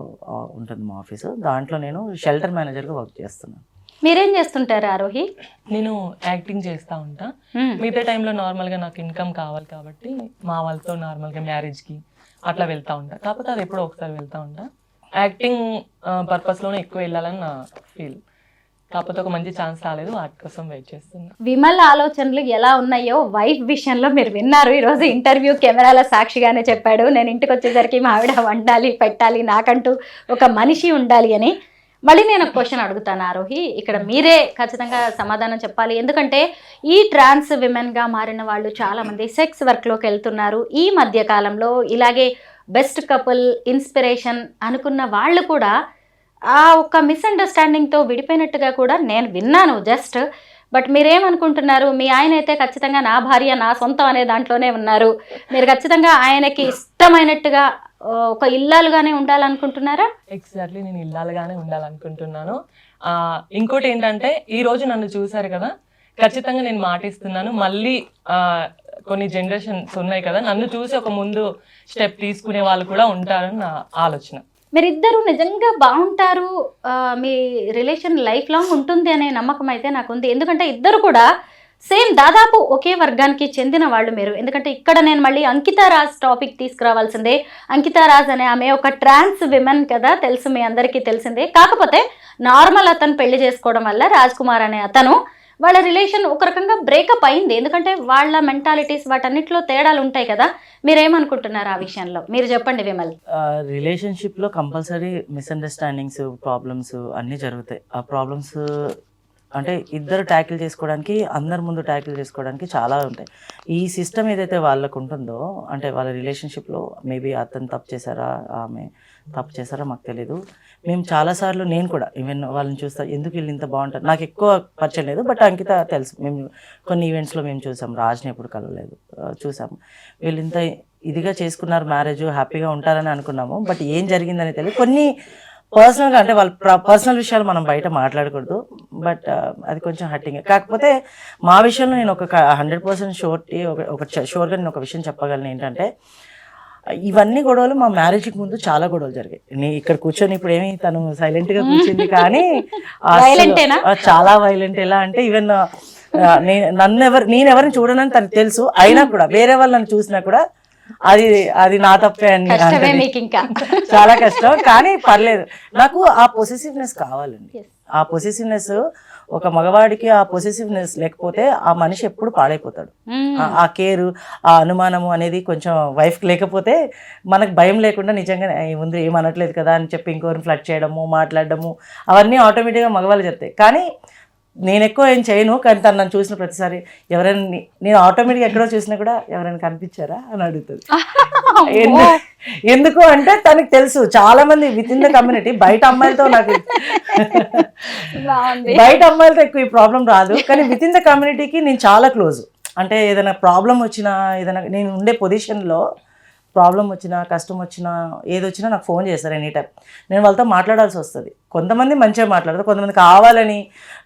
ఉంటుంది మా ఆఫీసు. దాంట్లో నేను షెల్టర్ మేనేజర్గా వర్క్ చేస్తున్నాను. మీరేం చేస్తుంటారు ఆరోహి? నేను యాక్టింగ్ చేస్తూ ఉంటా. మిగతా టైంలో నార్మల్గా నాకు ఇన్కమ్ కావాలి కాబట్టి మా వాళ్ళతో నార్మల్గా మ్యారేజ్కి అట్లా వెళ్తూ ఉంటా. కాకపోతే అది ఎప్పుడో ఒకసారి వెళ్తూ ఉంటా. యాక్టింగ్ పర్పస్లోనే ఎక్కువ వెళ్ళాలని నా ఫీల్. కాకపోతే ఒక మంచి ఛాన్స్ రాలేదు, వాటి కోసం వెయిట్ చేస్తున్నా. విమల్ ఆలోచనలు ఎలా ఉన్నాయో వైఫ్ విషయంలో మీరు విన్నారు. ఈరోజు ఇంటర్వ్యూ కెమెరాల సాక్షిగానే చెప్పాడు, నేను ఇంటికి వచ్చేసరికి మా ఆవిడ వండాలి, పెట్టాలి, నాకంటూ ఒక మనిషి ఉండాలి అని. మళ్ళీ నేను ఒక క్వశ్చన్ అడుగుతాను ఆరోహి, ఇక్కడ మీరే ఖచ్చితంగా సమాధానం చెప్పాలి. ఎందుకంటే ఈ ట్రాన్స్ విమెన్గా మారిన వాళ్ళు చాలామంది సెక్స్ వర్క్లోకి వెళ్తున్నారు. ఈ మధ్య కాలంలో ఇలాగే బెస్ట్ కపుల్, ఇన్స్పిరేషన్ అనుకున్న వాళ్ళు కూడా ఆ ఒక మిస్అండర్స్టాండింగ్తో విడిపోయినట్టుగా కూడా నేను విన్నాను జస్ట్. బట్ మీరేమనుకుంటున్నారు? మీ ఆయన అయితే ఖచ్చితంగా నా భార్య, నా సొంతం అనే దాంట్లోనే ఉన్నారు. మీరు ఖచ్చితంగా ఆయనకి ఇష్టమైనట్టుగా ఒక ఇల్లాలుగానే ఉండాలనుకుంటున్నారా? ఎగ్జాక్ట్లీ, నేను ఇల్లాలుగానే ఉండాలనుకుంటున్నాను. ఇంకోటి ఏంటంటే ఈ రోజు నన్ను చూసారు కదా, ఖచ్చితంగా నేను మాటిస్తున్నాను, మళ్ళీ కొన్ని జనరేషన్స్ ఉన్నాయి కదా, నన్ను చూసి ఒక ముందు స్టెప్ తీసుకునే వాళ్ళు కూడా ఉంటారని నా ఆలోచన. మీరిద్దరు నిజంగా బాగుంటారు, మీ రిలేషన్ లైఫ్ లాంగ్ ఉంటుంది అనే నమ్మకం అయితే నాకు ఉంది. ఎందుకంటే ఇద్దరు కూడా సేమ్ దాదాపు ఒకే వర్గానికి చెందిన వాళ్ళు మీరు. ఎందుకంటే ఇక్కడ నేను మళ్ళీ అంకితా రాజ్ టాపిక్ తీసుకురావాల్సిందే. అంకితా రాజ్ అనే ఆమె ఒక ట్రాన్స్ విమెన్ కదా, తెలుసు మీ అందరికీ తెలిసిందే. కాకపోతే నార్మల్ అతను పెళ్లి చేసుకోవడం వల్ల రాజ్ కుమార్ అనే అతను వాళ్ళ రిలేషన్ ఒక రకంగా బ్రేకప్ అయింది. ఎందుకంటే వాళ్ళ మెంటాలిటీస్ వాటన్నిటిలో తేడాలు ఉంటాయి కదా. మీరేమనుకుంటున్నారు ఆ విషయంలో? మీరు చెప్పండి విమల్. రిలేషన్షిప్లో కంపల్సరీ మిస్అండర్స్టాండింగ్స్, ప్రాబ్లమ్స్ అన్నీ జరుగుతాయి. ఆ ప్రాబ్లమ్స్ అంటే ఇద్దరు ట్యాకిల్ చేసుకోవడానికి, అందరి ముందు ట్యాకిల్ చేసుకోవడానికి చాలా ఉంటాయి. ఈ సిస్టమ్ ఏదైతే వాళ్ళకు ఉంటుందో, అంటే వాళ్ళ రిలేషన్షిప్లో మేబీ అతను తప్పు చేశారా, ఆమె తప్పు చేశారా మాకు తెలీదు. మేము చాలాసార్లు, నేను కూడా ఈవెన్ వాళ్ళని చూస్తా, ఎందుకు వీళ్ళు ఇంత బాగుంటారు. నాకు ఎక్కువ పరిచయం లేదు, బట్ అంకిత తెలుసు. మేము కొన్ని ఈవెంట్స్లో మేము చూసాం, రాజ్ని ఎప్పుడు కలవలేదు, చూసాము. వీళ్ళు ఇంత ఇదిగా చేసుకున్నారు మ్యారేజ్, హ్యాపీగా ఉంటారని అనుకున్నాము. బట్ ఏం జరిగిందని తెలియదు. కొన్ని పర్సనల్గా, అంటే వాళ్ళ పర్సనల్ విషయాలు మనం బయట మాట్లాడకూడదు, బట్ అది కొంచెం హట్టింగ్. కాకపోతే మా విషయంలో నేను ఒక 100% షూర్గా నేను ఒక విషయం చెప్పగలను. ఏంటంటే ఇవన్నీ గొడవలు మా మ్యారేజ్కి ముందు చాలా గొడవలు జరిగాయి. నేను ఇక్కడ కూర్చొని ఇప్పుడు ఏమి తను సైలెంట్గా కూర్చుంది, కానీ చాలా వైలెంట్. ఎలా అంటే ఈవెన్ నేను ఎవరిని చూడనని తనకు తెలుసు, అయినా కూడా వేరే వాళ్ళు నన్ను చూసినా కూడా అది నా తప్పే అని. చాలా కష్టం, కానీ పర్లేదు. నాకు ఆ పొసెసివ్నెస్ కావాలండి. ఆ పొసెసివ్నెస్, ఒక మగవాడికి ఆ పొసెసివ్నెస్ లేకపోతే ఆ మనిషి ఎప్పుడు పాడైపోతాడు. ఆ కేరు, ఆ అనుమానము అనేది కొంచెం వైఫ్కి లేకపోతే మనకు భయం లేకుండా నిజంగా ముందు ఏమనట్లేదు కదా అని చెప్పి ఇంకోరిని ఫ్లడ్ చేయడము, మాట్లాడడము, అవన్నీ ఆటోమేటిక్గా మగవాళ్ళు చెప్తాయి. కానీ నేను ఎక్కువ ఏం చేయను, కానీ తను నన్ను చూసిన ప్రతిసారి ఎవరైనా, నేను ఆటోమేటిక్గా ఎక్కడో చూసినా కూడా ఎవరైనా కనిపించారా అని అడుగుతుంది. ఎందుకు అంటే తనకు తెలుసు చాలా మంది విత్ ఇన్ ద కమ్యూనిటీ, బయట అమ్మాయిలతో నాకు బయట అమ్మాయిలతో ఎక్కువ ఈ ప్రాబ్లం రాదు, కానీ విత్ ఇన్ ద కమ్యూనిటీకి నేను చాలా క్లోజ్. అంటే ఏదైనా ప్రాబ్లం వచ్చినా, ఏదైనా నేను ఉండే పొజిషన్లో ప్రాబ్లం వచ్చినా, కష్టం వచ్చినా, ఏదొచ్చినా నాకు ఫోన్ చేస్తారు ఎనీ టైం. నేను వాళ్ళతో మాట్లాడాల్సి వస్తుంది. కొంతమంది మంచిగా మాట్లాడతారు, కొంతమంది కావాలని.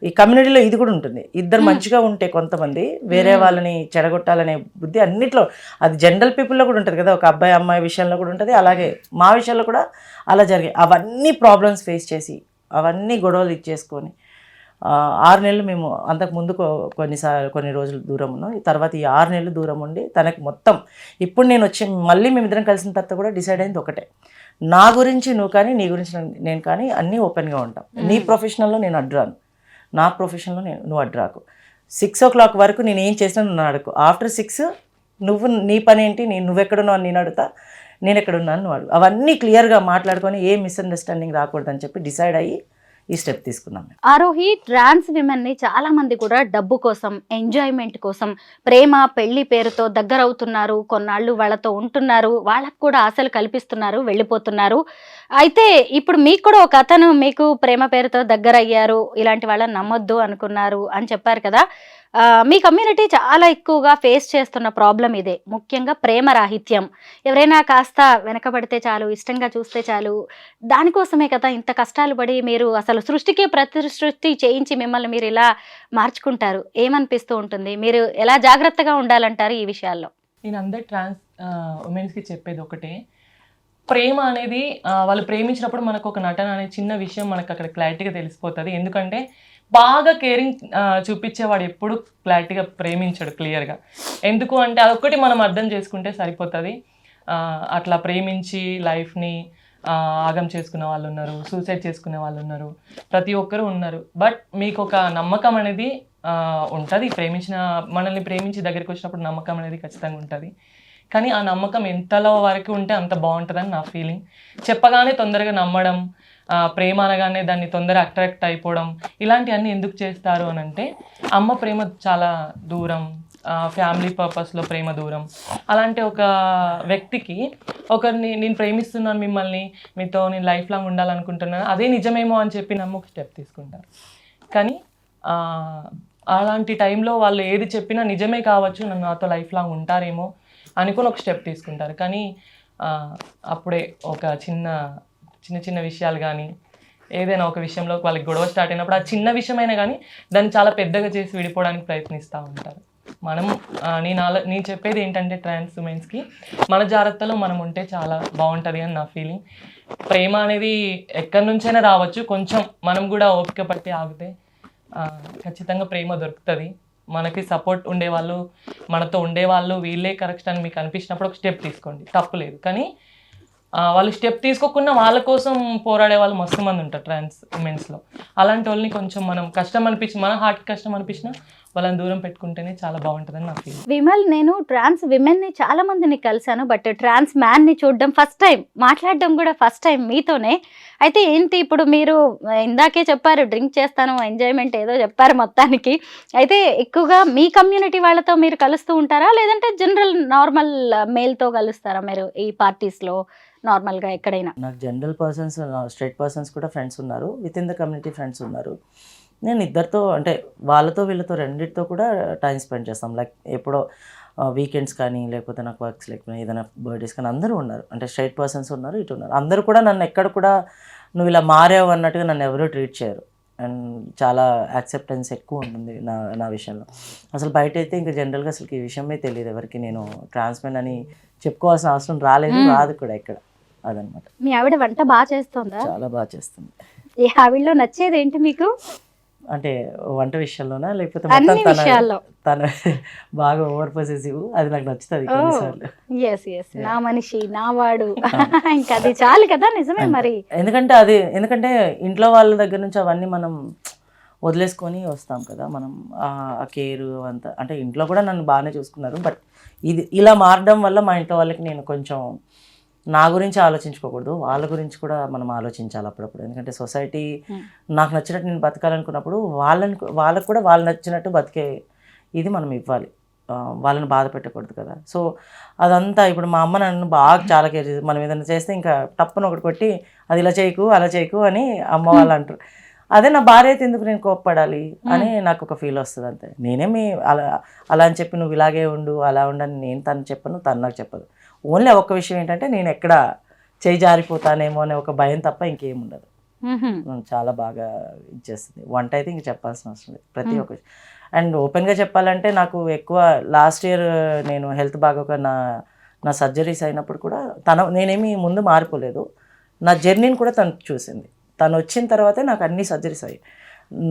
ఈ కమ్యూనిటీలో ఇది కూడా ఉంటుంది, ఇద్దరు మంచిగా ఉంటే కొంతమంది వేరే వాళ్ళని చెడగొట్టాలనే బుద్ధి అన్నిట్లో, అది జనరల్ పీపుల్లో కూడా ఉంటుంది కదా, ఒక అబ్బాయి అమ్మాయి విషయంలో కూడా ఉంటుంది. అలాగే మా విషయంలో కూడా అలా జరిగాయి. అవన్నీ ప్రాబ్లమ్స్ ఫేస్ చేసి, అవన్నీ గొడవలు ఇచ్చేసుకొని 6 నెలలు మేము అంతకుముందు కొన్ని రోజులు దూరం ఉన్నాం. ఈ తర్వాత ఈ 6 నెలలు దూరం ఉండి తనకి మొత్తం, ఇప్పుడు నేను వచ్చి మళ్ళీ మేమిద్దరం కలిసిన తర్వాత కూడా డిసైడ్ అయింది ఒకటే, నా గురించి నువ్వు కానీ, నీ గురించి నేను కానీ అన్నీ ఓపెన్గా ఉంటాం. నీ ప్రొఫెషనల్లో నేను అడ్రాను, నా ప్రొఫెషన్లో నువ్వు అడ్రాకు. 6 o'clock వరకు నేను ఏం చేసినా నువ్వు అడుగు. ఆఫ్టర్ 6 నువ్వు నీ పని ఏంటి, నువ్వెక్కడున్నావు అని నేను అడుగుతా, నేను ఎక్కడున్నాను నువ్వు అడుగు. అవన్నీ క్లియర్గా మాట్లాడుకొని ఏ మిస్అండర్స్టాండింగ్ రాకూడదని చెప్పి డిసైడ్ అయ్యి ఈ స్టెప్ తీసుకున్నాం. ఆరోహి, ట్రాన్స్ విమెన్ ని చాలా మంది కూడా డబ్బు కోసం, ఎంజాయ్మెంట్ కోసం, ప్రేమ పెళ్లి పేరుతో దగ్గర అవుతున్నారు, కొన్నాళ్ళు వాళ్ళతో ఉంటున్నారు, వాళ్ళకు కూడా ఆశలు కల్పిస్తున్నారు, వెళ్ళిపోతున్నారు. అయితే ఇప్పుడు మీకు కూడా ఒక అతను మీకు ప్రేమ పేరుతో దగ్గర అయ్యారు, ఇలాంటి వాళ్ళని నమ్మొద్దు అనుకున్నారు అని చెప్పారు కదా. మీ కమ్యూనిటీ చాలా ఎక్కువగా ఫేస్ చేస్తున్న ప్రాబ్లం ఇదే, ముఖ్యంగా ప్రేమ రాహిత్యం. ఎవరైనా కాస్త వెనకబడితే చాలు, ఇష్టంగా చూస్తే చాలు, దానికోసమే కదా ఇంత కష్టాలు పడి మీరు అసలు సృష్టికే ప్రతిసృష్టి చేయించి మిమ్మల్ని మీరు ఇలా మార్చుకుంటారు. ఏమనిపిస్తూ ఉంటుంది? మీరు ఎలా జాగ్రత్తగా ఉండాలంటారు ఈ విషయాల్లో? నేను అందరు ట్రాన్స్ ఉమెన్స్కి చెప్పేది ఒకటే, ప్రేమ అనేది వాళ్ళు ప్రేమించినప్పుడు మనకు ఒక నటన అనే చిన్న విషయం మనకు అక్కడ క్లారిటీగా తెలిసిపోతుంది. ఎందుకంటే బాగా కేరింగ్ చూపించేవాడు ఎప్పుడు క్లారిటీగా ప్రేమించాడు క్లియర్గా. ఎందుకు అంటే అదొక్కటి మనం అర్థం చేసుకుంటే సరిపోతుంది. అట్లా ప్రేమించి లైఫ్ని ఆగం చేసుకునే వాళ్ళు ఉన్నారు, సూసైడ్ చేసుకునే వాళ్ళు ఉన్నారు, ప్రతి ఒక్కరు ఉన్నారు. బట్ మీకు ఒక నమ్మకం అనేది ఉంటుంది, మనల్ని ప్రేమించి దగ్గరికి వచ్చినప్పుడు నమ్మకం అనేది ఖచ్చితంగా ఉంటుంది. కానీ ఆ నమ్మకం ఎంతలో వరకు ఉంటే అంత బాగుంటుందని నా ఫీలింగ్. చెప్పగానే తొందరగా నమ్మడం, ప్రేమ అనగానే దాన్ని తొందరగా అట్రాక్ట్ అయిపోవడం, ఇలాంటివన్నీ ఎందుకు చేస్తారు అని అంటే, అమ్మ ప్రేమ చాలా దూరం, ఫ్యామిలీ పర్పస్లో ప్రేమ దూరం. అలాంటి ఒక వ్యక్తికి ఒకరిని నేను ప్రేమిస్తున్నాను, మిమ్మల్ని మీతో నేను లైఫ్ లాంగ్ ఉండాలనుకుంటున్నాను, అదే నిజమేమో అని చెప్పి నమ్మి ఒక స్టెప్ తీసుకుంటారు. కానీ అలాంటి టైంలో వాళ్ళు ఏది చెప్పినా నిజమే కావచ్చు, నన్ను నాతో లైఫ్ లాంగ్ ఉంటారేమో అనుకుని ఒక స్టెప్ తీసుకుంటారు. కానీ అప్పుడే ఒక చిన్న చిన్న విషయాలు కానీ ఏదైనా ఒక విషయంలో వాళ్ళకి గొడవ స్టార్ట్ అయినప్పుడు ఆ చిన్న విషయమైనా కానీ దాన్ని చాలా పెద్దగా చేసి విడిపోవడానికి ప్రయత్నిస్తూ ఉంటారు. మనం నేను చెప్పేది ఏంటంటే ట్రాన్స్ ఉమెన్స్కి మన జాగ్రత్తలో మనం ఉంటే చాలా బాగుంటుంది అని నా ఫీలింగ్. ప్రేమ అనేది ఎక్కడి నుంచైనా రావచ్చు, కొంచెం మనం కూడా ఓపిక పట్టి ఆగితే ఖచ్చితంగా ప్రేమ దొరుకుతుంది. మనకి సపోర్ట్ ఉండేవాళ్ళు, మనతో ఉండేవాళ్ళు వీళ్ళే కరెక్ట్ అని మీకు అనిపించినప్పుడు ఒక స్టెప్ తీసుకోండి, తప్పు లేదు. కానీ వాళ్ళు స్టెప్ తీసుకోకుండా వాళ్ళ కోసం పోరాడే వాళ్ళు మస్తు మంది ఉంటారు ట్రాన్స్ ఉమెన్స్లో. అలాంటి వాళ్ళని కొంచెం మనం కష్టం అనిపించి మన హార్ట్కి కష్టం అనిపించినా వాళ్ళని దూరం పెట్టుకుంటేనే చాలా బాగుంటుందని నా ఫీల్. విమల్, నేను ట్రాన్స్ విమెన్ని చాలా మందిని కలిసాను, బట్ ట్రాన్స్ మ్యాన్ని చూడడం ఫస్ట్ టైం, మాట్లాడడం కూడా ఫస్ట్ టైం మీతోనే. అయితే ఏంటి ఇప్పుడు మీరు ఇందాకే చెప్పారు డ్రింక్ చేస్తాను, ఎంజాయ్మెంట్ ఏదో చెప్పారు మొత్తానికి. అయితే ఎక్కువగా మీ కమ్యూనిటీ వాళ్ళతో మీరు కలుస్తూ ఉంటారా, లేదంటే జనరల్ నార్మల్ మేల్తో కలుస్తారా మీరు ఈ పార్టీస్లో నార్మల్గా ఎక్కడైనా? నాకు జనరల్ పర్సన్స్, స్ట్రైట్ పర్సన్స్ కూడా ఫ్రెండ్స్ ఉన్నారు, with in the community friends ఉన్నారు. నేను ఇద్దరితో అంటే వాళ్ళతో వీళ్ళతో రెండింటితో కూడా టైం స్పెండ్ చేస్తాం. లైక్ ఎప్పుడో వీకెండ్స్ కానీ, లేకపోతే నాకు వర్క్స్ లేకపోతే ఏదైనా బర్త్డేస్ కానీ అందరూ ఉన్నారు. అంటే స్ట్రైట్ పర్సన్స్ ఉన్నారు, ఇటు ఉన్నారు. అందరూ కూడా నన్ను ఎక్కడ కూడా నువ్వు ఇలా మారావు అన్నట్టుగా నన్ను ఎవరూ ట్రీట్ చేయరు. అండ్ చాలా యాక్సెప్టెన్స్ ఎక్కువ ఉంటుంది నా విషయంలో. అసలు బయట అయితే ఇంకా జనరల్గా అసలు ఈ విషయమే తెలియదు ఎవరికి. నేను ట్రాన్స్మెన్ అని చెప్పుకోవాల్సిన అవసరం రాదు కూడా ఇక్కడ. అదనమాట. మీ ఆవిడ వంట బాగా చేస్తుందా? చాలా బాగా చేస్తుంది. ఈ ఆవిడలో నచ్చేది ఏంటి మీకు? అంటే వంట విషయంలోనా, లేకపోతే అన్ని విషయాల్లో తను బాగా ఓవర్ పొసెసివ్, అది నాకు నచ్చుతుంది కొన్నిసార్లు. నా మనిషి, నా వాడు, ఇంకా అది చాలు కదా. నిజమే మరి. ఎందుకంటే ఇంట్లో వాళ్ళ దగ్గర నుంచి అవన్నీ మనం వదిలేసుకొని వస్తాం కదా. మనం ఆ కేరు అంతా, అంటే ఇంట్లో కూడా నన్ను బాగానే చూసుకున్నారు. బట్ ఇది ఇలా మారడం వల్ల మా ఇంట్లో వాళ్ళకి నేను కొంచెం నా గురించి ఆలోచించుకోకూడదు, వాళ్ళ గురించి కూడా మనం ఆలోచించాలి అప్పుడప్పుడు. ఎందుకంటే సొసైటీ నాకు నచ్చినట్టు నేను బతకాలనుకున్నప్పుడు వాళ్ళకు కూడా వాళ్ళు నచ్చినట్టు బతికే ఇది మనం ఇవ్వాలి. వాళ్ళని బాధ పెట్టకూడదు కదా. సో అదంతా ఇప్పుడు మా అమ్మ నన్ను బాగా చాలా కేర్ చేసి, మనం ఏదైనా చేస్తే ఇంకా తప్పని ఒకటి కొట్టి అది ఇలా చేయకు అలా చేయకు అని అమ్మ వాళ్ళు అంటారు. అదే నా భార్య అయితే ఎందుకు నేను కోప్పడాలి అని నాకు ఒక ఫీల్ వస్తుంది అంతే. నేనేమి అలా అని చెప్పి నువ్వు ఇలాగే ఉండు అలా ఉండని నేను తను చెప్పను, తను నాకు చెప్పదు. ఓన్లీ ఒక్క విషయం ఏంటంటే నేను ఎక్కడ చేయి జారిపోతానేమో అనే ఒక భయం తప్ప ఇంకేం ఉండదు. చాలా బాగా ఇచ్చేస్తుంది. వంట అయితే ఇంక చెప్పాల్సిన అవసరం లేదు, ప్రతి ఒక్క. అండ్ ఓపెన్గా చెప్పాలంటే నాకు ఎక్కువ లాస్ట్ ఇయర్ నేను హెల్త్ బాగోక నా సర్జరీస్ అయినప్పుడు కూడా నేనేమి ముందు మారిపోలేదు. నా జర్నీని కూడా తను చూసింది. తను వచ్చిన తర్వాతే నాకు అన్ని సర్జరీస్ అయ్యాయి.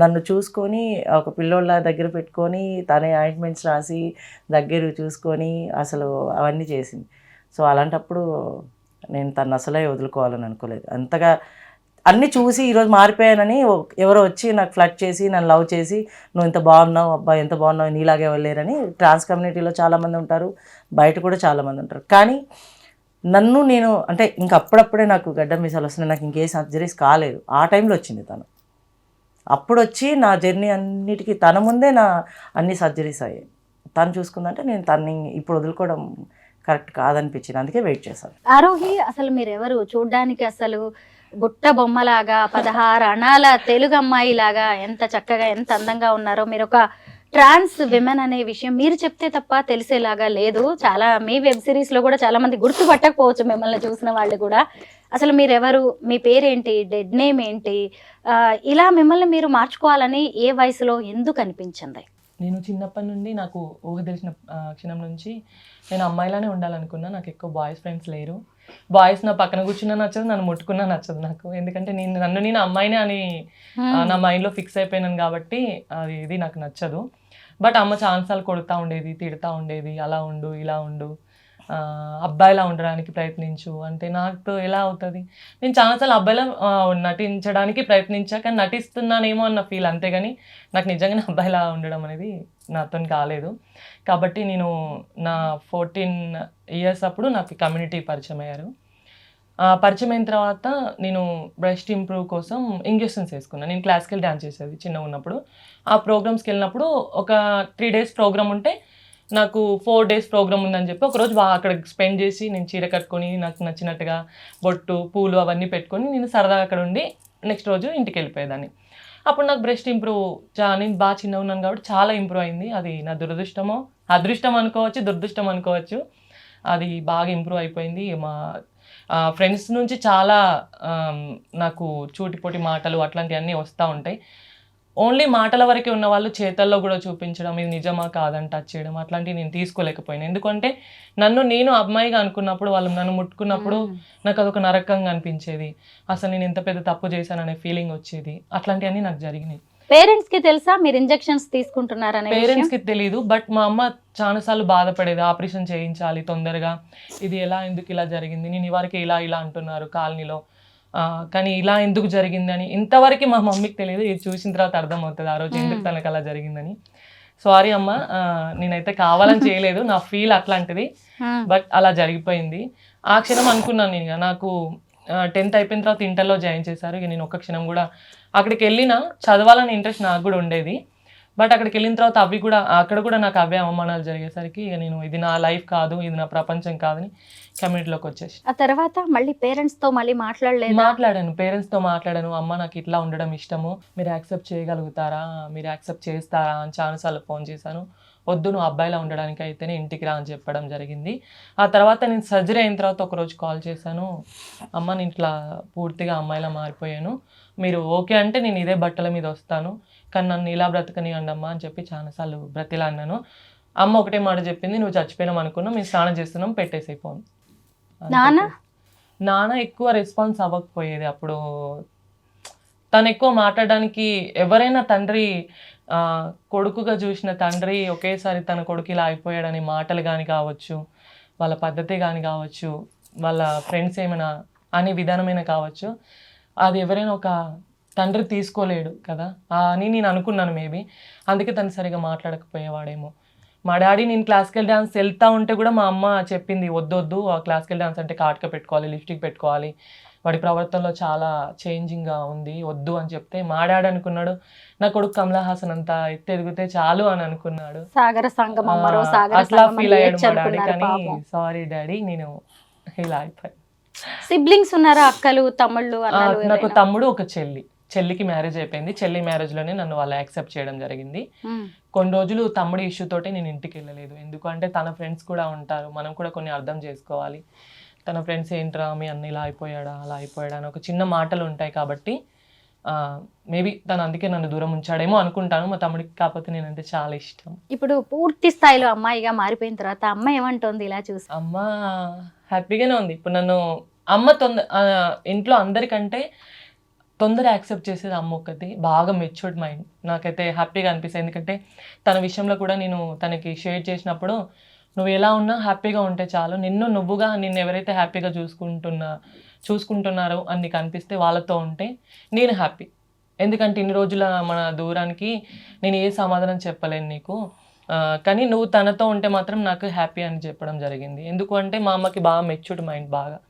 నన్ను చూసుకొని ఒక పిల్లోళ్ళ దగ్గర పెట్టుకొని తనే ఆయింట్మెంట్స్ రాసి దగ్గర చూసుకొని అసలు అవన్నీ చేసింది. సో అలాంటప్పుడు నేను తను అసలే వదులుకోవాలని అనుకోలేదు. అంతగా అన్నీ చూసి ఈరోజు మారిపోయానని ఎవరో వచ్చి నాకు ఫ్లడ్ చేసి నన్ను లవ్ చేసి నువ్వు ఇంత బాగున్నావు, అబ్బాయి ఎంత బాగున్నావు, నీలాగే వెళ్ళలేరని ట్రాన్స్ కమ్యూనిటీలో చాలామంది ఉంటారు, బయట కూడా చాలామంది ఉంటారు. కానీ నేను అంటే ఇంక అప్పుడప్పుడే నాకు గడ్డ మీసాలు వస్తున్నాయి, నాకు ఇంకే సర్జరీస్ కాలేదు. ఆ టైంలో వచ్చింది తను. అప్పుడు వచ్చి నా జర్నీ అన్నిటికీ తన ముందే నా అన్ని సర్జరీస్ అయ్యాయి. తను చూసుకుందంటే నేను తనని ఇప్పుడు వదులుకోవడం కరెక్ట్ కాదనిపించింది, అందుకే వెయిట్ చేశాను. ఆరోహి, అసలు మీరెవరు? చూడ్డానికి అసలు బుట్ట బొమ్మలాగా 16 అణాల తెలుగు అమ్మాయి లాగా ఎంత చక్కగా ఎంత అందంగా ఉన్నారో. మీరు ఒక ట్రాన్స్ విమెన్ అనే విషయం మీరు చెప్తే తప్ప తెలిసేలాగా లేదు. చాలా మీ వెబ్ సిరీస్ లో కూడా చాలా మంది గుర్తుపట్టకపోవచ్చు మిమ్మల్ని చూసిన వాళ్ళు కూడా. అసలు మీరెవరు, మీ పేరేంటి, డెడ్ నేమ్ ఏంటి, ఇలా మిమ్మల్ని మీరు మార్చుకోవాలని ఏ వయసులో ఎందుకు అనిపించింది? నేను చిన్నప్పటి నుండి నాకు ఊహ తెలిసిన క్షణం నుంచి నేను అమ్మాయిలానే ఉండాలనుకున్నా. నాకు ఎక్కువ బాయ్స్ ఫ్రెండ్స్ లేరు. బాయ్స్ నా పక్కన కూర్చున్నా నచ్చదు, నన్ను ముట్టుకున్నా నచ్చదు నాకు. ఎందుకంటే నేను అమ్మాయినే అని నా మైండ్లో ఫిక్స్ అయిపోయినాను కాబట్టి ఇది నాకు నచ్చదు. బట్ అమ్మ చాలాసార్లు కొడుతూ ఉండేది, తిడుతూ ఉండేది, అలా ఉండు ఇలా ఉండు, అబ్బాయిలా ఉండడానికి ప్రయత్నించు అంటే నాతో ఎలా అవుతుంది? నేను చాలాసార్లు అబ్బాయిలా నటించడానికి ప్రయత్నించా, కానీ నటిస్తున్నానేమో అన్న ఫీల్, అంతేగాని నాకు నిజంగానే అబ్బాయిలా ఉండడం అనేది నాతో కాలేదు. కాబట్టి నేను నా 14 ఇయర్స్ అప్పుడు నాకు కమ్యూనిటీ పరిచయం అయ్యారు. పరిచయం అయిన తర్వాత నేను బ్రెస్ట్ ఇంప్రూవ్ కోసం ఇంజెక్షన్స్ వేసుకున్నాను. నేను క్లాసికల్ డ్యాన్స్ చేసేది చిన్నగా ఉన్నప్పుడు. ఆ ప్రోగ్రామ్స్కి వెళ్ళినప్పుడు ఒక 3 days ప్రోగ్రామ్ ఉంటే నాకు 4 days ప్రోగ్రామ్ ఉందని చెప్పి ఒకరోజు అక్కడ స్పెండ్ చేసి నేను చీర కట్టుకొని నాకు నచ్చినట్టుగా బొట్టు పూలు అవన్నీ పెట్టుకొని నేను సరదాగా అక్కడ ఉండి నెక్స్ట్ రోజు ఇంటికి వెళ్ళిపోయేదాన్ని. అప్పుడు నాకు బ్రెస్ట్ ఇంప్రూవ్ నేను బాగా చిన్నగా ఉన్నాను కాబట్టి చాలా ఇంప్రూవ్ అయింది. అది నా దురదృష్టమో అదృష్టం అనుకోవచ్చు, దురదృష్టం అనుకోవచ్చు. అది బాగా ఇంప్రూవ్ అయిపోయింది. ఫ్రెండ్స్ నుంచి చాలా నాకు చూటిపోటి మాటలు అట్లాంటివన్నీ వస్తూ ఉంటాయి. ఓన్లీ మాటల వరకే ఉన్న వాళ్ళు చేతల్లో కూడా చూపించడం, ఇది నిజమా కాదని టచ్ చేయడం అట్లాంటివి నేను తీసుకోలేకపోయాను. ఎందుకంటే నేను అమ్మాయిగా అనుకున్నప్పుడు, వాళ్ళు నన్ను ముట్టుకున్నప్పుడు నాకు అదొక నరకంగా అనిపించేది. అసలు నేను ఎంత పెద్ద తప్పు చేశాననే ఫీలింగ్ వచ్చేది. అట్లాంటివన్నీ నాకు జరిగినాయి. పేరెంట్స్ కి తెలుసా మీరు ఇంజెక్షన్స్ తీసుకుంటున్నారనే విషయం? పేరెంట్స్కి తెలియదు, బట్ మా అమ్మ చాలాసార్లు బాధపడేది, ఆపరేషన్ చేయించాలి తొందరగా, ఇది ఎందుకు ఇలా జరిగింది, నేను ఇవరకు ఇలా అంటున్నారు కాలనీలో, కానీ ఇలా ఎందుకు జరిగింది అని ఇంతవరకు మా మమ్మీకి తెలియదు. ఇది చూసిన తర్వాత అర్థమవుతుంది ఆ రోజు ఎందుకు తనకు అలా జరిగిందని. సారీ అమ్మ, నేనైతే కావాలని చేయలేదు, నా ఫీల్ అట్లాంటిది, బట్ అలా జరిగిపోయింది. ఆ క్షణం అనుకున్నాను నేను, నాకు 10th అయిపోయిన తర్వాత ఇంటర్లో జాయిన్ చేశారు. ఇక నేను ఒక్క క్షణం కూడా అక్కడికి వెళ్ళినా చదవాలని ఇంట్రెస్ట్ నాకు కూడా ఉండేది, బట్ అక్కడికి వెళ్ళిన తర్వాత అక్కడ కూడా నాకు అవే అవమానాలు జరిగేసరికి ఇక నేను ఇది నా లైఫ్ కాదు, ఇది నా ప్రపంచం కాదని కమ్యూనిటీలోకి వచ్చేసి. ఆ తర్వాత మళ్ళీ పేరెంట్స్ తో మళ్ళీ మాట్లాడాను, పేరెంట్స్తో మాట్లాడాను. అమ్మ నాకు ఇట్లా ఉండడం ఇష్టము, మీరు యాక్సెప్ట్ చేయగలుగుతారా, మీరు యాక్సెప్ట్ చేస్తారా అని చాలాసార్లు ఫోన్ చేశాను. వద్దు, నువ్వు అబ్బాయిలా ఉండడానికి అయితేనే ఇంటికి రా అని చెప్పడం జరిగింది. ఆ తర్వాత నేను సర్జరీ అయిన తర్వాత ఒకరోజు కాల్ చేశాను, అమ్మ నేను ఇట్లా పూర్తిగా అమ్మాయిలా మారిపోయాను, మీరు ఓకే అంటే నేను ఇదే బట్టల మీద వస్తాను, కానీ నన్ను ఇలా బ్రతకనివ్వండి అమ్మ అని చెప్పి చాలాసార్లు బ్రతిలాడినాను. అమ్మ ఒకటే మాట చెప్పింది, నువ్వు చచ్చిపోయినాం అనుకున్నాం, మేము స్నానం చేస్తున్నాం, పెట్టేసే ఫోన్. నాన్న ఎక్కువ రెస్పాన్స్ అవ్వకపోయేది అప్పుడు. తను ఎక్కువ మాట్లాడడానికి, ఎవరైనా తండ్రి కొడుకుగా చూసిన తండ్రి ఒకేసారి తన కొడుకు ఇలా అయిపోయాడని మాటలు కానీ కావచ్చు, వాళ్ళ పద్ధతి కానీ కావచ్చు, వాళ్ళ ఫ్రెండ్స్ ఏమైనా అనే విధానమైన కావచ్చు, అది ఎవరైనా ఒక తండ్రి తీసుకోలేడు కదా అని నేను అనుకున్నాను. మేబీ అందుకే తను సరిగా మాట్లాడకపోయేవాడేమో. మా డాడీ నేను క్లాసికల్ డ్యాన్స్ వెళ్తూ ఉంటే కూడా మా అమ్మ చెప్పింది, వద్దొద్దు, ఆ క్లాసికల్ డ్యాన్స్ అంటే కాటుక పెట్టుకోవాలి, లిప్స్టిక్ పెట్టుకోవాలి, వాడి ప్రవర్తనలో చాలా చేంజింగ్గా ఉంది, వద్దు అని చెప్తే మా డాడీ అనుకున్నాడు, నా కొడుకు కమలా హాసన్ అంతా ఎదిగితే చాలు అని అనుకున్నాడు. అట్లా ఫీల్ అయ్యాడు మా డాడీ. కానీ సారీ డాడీ, నేను ఇలా అయిపోయాను. సిబ్లింగ్స్ ఉన్నారా, అక్కలు తమ్ముళ్ళు? నాకు తమ్ముడు, ఒక చెల్లికి మ్యారేజ్ అయిపోయింది. చెల్లి మ్యారేజ్లోనే నన్ను వాళ్ళు యాక్సెప్ట్ చేయడం జరిగింది. కొన్ని రోజులు తమ్ముడి ఇష్యూ తోటి నేను ఇంటికి వెళ్ళలేదు, ఎందుకంటే తన ఫ్రెండ్స్ కూడా ఉంటారు, మనం కూడా కొన్ని అర్థం చేసుకోవాలి. తన ఫ్రెండ్స్ ఏంట్రా మీ అన్న ఇలా అయిపోయాడా అలా అయిపోయాడా అని ఒక చిన్న మాటలు ఉంటాయి కాబట్టి మేబీ తను అందుకే నన్ను దూరం ఉంచాడేమో అనుకుంటాను. మా తమ్ముడికి కాకపోతే నేనంటే చాలా ఇష్టం. ఇప్పుడు పూర్తి స్థాయిలో అమ్మాయిగా మారిపోయిన తర్వాత అమ్మ ఏమంటుంది ఇలా చూసి? అమ్మ హ్యాపీగానే ఉంది. ఇప్పుడు నన్ను అమ్మ ఇంట్లో అందరికంటే తొందర యాక్సెప్ట్ చేసేది అమ్మ ఒక్కటి, బాగా మెచ్యూర్డ్ మైండ్. నాకైతే హ్యాపీగా అనిపిస్తుంది, ఎందుకంటే తన విషయంలో కూడా నేను తనకి షేర్ చేసినప్పుడు, నువ్వు ఎలా ఉన్నా హ్యాపీగా ఉంటే చాలు, నిన్ను ఎవరైతే హ్యాపీగా చూసుకుంటున్నారో అని నీకు అనిపిస్తే వాళ్ళతో ఉంటే నేను హ్యాపీ. ఎందుకంటే ఇన్ని రోజుల మన దూరానికి నేను ఏ సమాధానం చెప్పలేను నీకు, కానీ నువ్వు తనతో ఉంటే మాత్రం నాకు హ్యాపీ అని చెప్పడం జరిగింది. ఎందుకు అంటే మా అమ్మకి బాగా మెచ్యూర్డ్ మైండ్, బాగా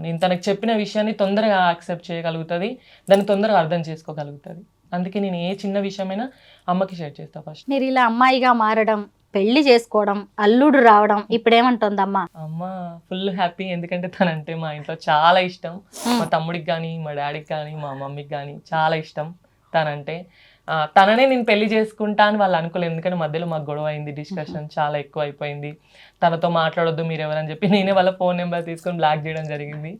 నేను తనకు చెప్పిన విషయాన్ని తొందరగా యాక్సెప్ట్ చేయగలుగుతుంది, దాన్ని తొందరగా అర్థం చేసుకోగలుగుతుంది. అందుకే నేను ఏ చిన్న విషయమైనా అమ్మకి షేర్ చేస్తాను. ఫస్ట్ మీరు ఇలా అమ్మాయిగా మారడం, పెళ్లి చేసుకోవడం, అల్లుడు రావడం, ఇప్పుడు ఏమంటుంది అమ్మ? అమ్మ ఫుల్ హ్యాపీ, ఎందుకంటే తనంటే మా ఇంట్లో చాలా ఇష్టం. మా తమ్ముడికి కానీ, మా డాడీకి కానీ, మా మమ్మీకి కానీ చాలా ఇష్టం తనంటే. తననే నేను పెళ్లి చేసుకుంటా అని వాళ్ళు అనుకోలేదు, ఎందుకంటే మధ్యలో మాకు గొడవ అయింది, డిస్కషన్ చాలా ఎక్కువ అయిపోయింది. తనతో మాట్లాడొద్దు మీరు ఎవరని చెప్పి నేనే వాళ్ళ ఫోన్ నెంబర్ తీసుకొని బ్లాక్ చేయడం జరిగింది.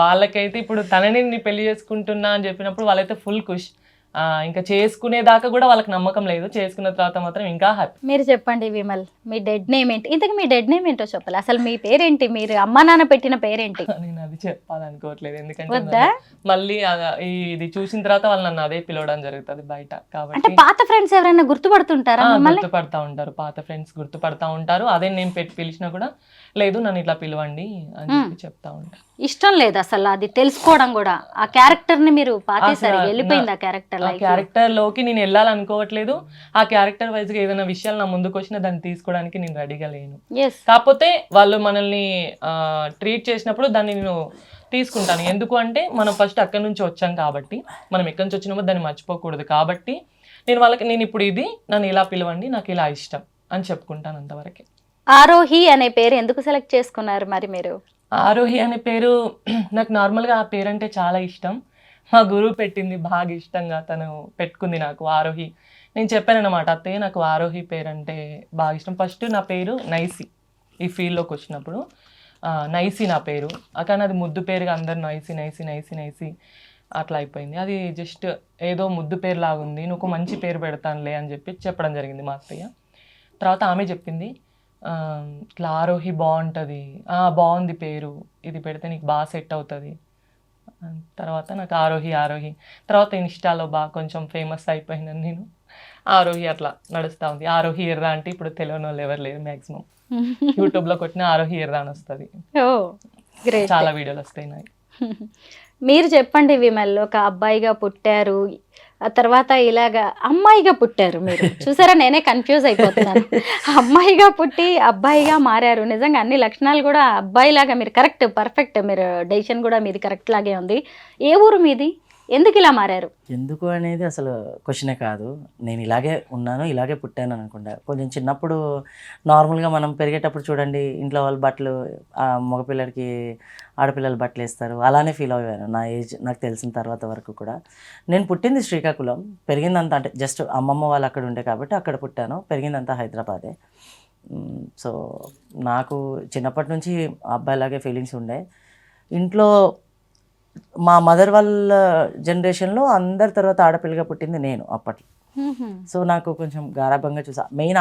వాళ్ళకైతే ఇప్పుడు తననే నేను పెళ్లి చేసుకుంటున్నా అని చెప్పినప్పుడు వాళ్ళైతే ఫుల్ ఖుష్. ఇంకా చేసుకునేదాకా కూడా వాళ్ళకి నమ్మకం లేదు, చేసుకున్న తర్వాత మాత్రం ఇంకా హ్యాపీ. మీరు చెప్పండి విమల్, మీ డెడ్ నేమ్ ఏంటి? ఇంతకు మీ డెడ్ నేమ్ ఏంటో చెప్పాలి, అసలు మీ పేరేంటి, మీరు అమ్మా నాన్న పెట్టిన పేరేంటి? నేను అది చెప్పాలనుకోవట్లేదు, ఎందుకంటే మళ్ళీ ఇది చూసిన తర్వాత వాళ్ళు నన్ను అదే పిలవడం జరుగుతుంది బయట. కాబట్టి పాత ఫ్రెండ్స్ ఎవరైనా గుర్తుపడుతుంటారా? గుర్తుపడతా ఉంటారు, పాత ఫ్రెండ్స్ గుర్తుపడతా ఉంటారు. అదే నేను పెట్టి పిలిచినా కూడా లేదు నన్ను ఇట్లా పిలవండి అని చెప్పి చెప్తా ఉంటారు. ఇష్టం లేదు అసలు అది తెలుసుకోవడం కూడా. ఆ క్యారెక్టర్ ని మీరు పాతేసారి, వెళ్ళిపోయింది ఆ క్యారెక్టర్. ఆ క్యారెక్టర్ లోకి నేను వెళ్ళాలనుకోవట్లేదు. ఆ క్యారెక్టర్ వైజ్ గా ఏదైనా విషయాలు నా ముందుకు వచ్చినా దాన్ని తీసుకోవడానికి నేను రెడీగా లేను. కాకపోతే వాళ్ళు మనల్ని ట్రీట్ చేసినప్పుడు దాన్ని నేను తీసుకుంటాను. ఎందుకు అంటే మనం ఫస్ట్ అక్కడి నుంచి వచ్చాం కాబట్టి, మనం ఎక్కడి నుంచి వచ్చినామో దాన్ని మర్చిపోకూడదు. కాబట్టి నేను ఇప్పుడు ఇది నన్ను ఇలా పిలవండి, నాకు ఇలా ఇష్టం అని చెప్పుకుంటాను, అంతవరకే. ఆరోహి అనే పేరు ఎందుకు సెలెక్ట్ చేసుకున్నారు మరి మీరు? ఆరోహి అనే పేరు నాకు నార్మల్గా ఆ పేరు అంటే చాలా ఇష్టం. మా గురువు పెట్టింది, బాగా ఇష్టంగా తను పెట్టుకుంది నాకు ఆరోహి. నేను చెప్పాను అనమాట, అత్తయ్య నాకు ఆరోహి పేరు అంటే బాగా ఇష్టం. ఫస్ట్ నా పేరు నైసి ఈ ఫీల్డ్లోకి వచ్చినప్పుడు నైసి నా పేరు, కానీ అది ముద్దు పేరుగా అందరు నైసి నైసి నైసి నైసి అట్లా అయిపోయింది. అది జస్ట్ ఏదో ముద్దు పేరు లాగుంది, నువ్వు ఒక మంచి పేరు పెడతానులే అని చెప్పి చెప్పడం జరిగింది మా అత్తయ్య. తర్వాత ఆమె చెప్పింది ఇట్లా ఆరోహి బాగుంటుంది, బాగుంది పేరు, ఇది పెడితే నీకు బాగా సెట్ అవుతుంది. తర్వాత నాకు ఆరోహి ఆరోహి తర్వాత ఇన్స్టాలో బాగా కొంచెం ఫేమస్ అయిపోయిందని నేను ఆరోహి అట్లా నడుస్తూ ఉంది. ఆరోహి ఎర్రా అంటే ఇప్పుడు తెలియని వాళ్ళు ఎవరు లేరు, మ్యాక్సిమం యూట్యూబ్లో కొట్టిన ఆరోహి ఎర్రా అని వస్తుంది. ఓ గ్రేట్. చాలా వీడియోలు వస్తాయి నాకు. మీరు చెప్పండి విమల్, ఒక అబ్బాయిగా పుట్టారు, ఆ తర్వాత ఇలాగా అమ్మాయిగా పుట్టారు. మీరు చూసారా, నేనే కన్ఫ్యూజ్ అయిపోతున్నాను. అమ్మాయిగా పుట్టి అబ్బాయిగా మారారు. నిజంగా అన్ని లక్షణాలు కూడా అబ్బాయిలాగా మీరు కరెక్ట్, పర్ఫెక్ట్. మీరు డెసిషన్ కూడా మీది కరెక్ట్ లాగే ఉంది. ఏ ఊరు మీది? ఎందుకు ఇలా మారారు? ఎందుకు అనేది అసలు క్వశ్చనే కాదు. నేను ఇలాగే ఉన్నాను, ఇలాగే పుట్టాను అనుకుంటా. కొంచెం చిన్నప్పుడు నార్మల్గా మనం పెరిగేటప్పుడు చూడండి, ఇంట్లో వాళ్ళు బట్టలు మగపిల్లడికి ఆడపిల్లలు బట్టలు వేస్తారు, అలానే ఫీల్ అయ్యాను నా ఏజ్ నాకు తెలిసిన తర్వాత వరకు కూడా. నేను పుట్టింది శ్రీకాకుళం, పెరిగిందంతా అంటే జస్ట్ అమ్మమ్మ వాళ్ళు అక్కడ ఉండే కాబట్టి అక్కడ పుట్టాను, పెరిగిందంతా హైదరాబాదే. సో నాకు చిన్నప్పటి నుంచి అబ్బాయిలాగే ఫీలింగ్స్ ఉండే. ఇంట్లో మా మదర్ వాళ్ళ జనరేషన్లో అందరి తర్వాత ఆడపిల్లగా పుట్టింది నేను అప్పట్లో. సో నాకు కొంచెం గారాభంగా చూసా. మెయిన్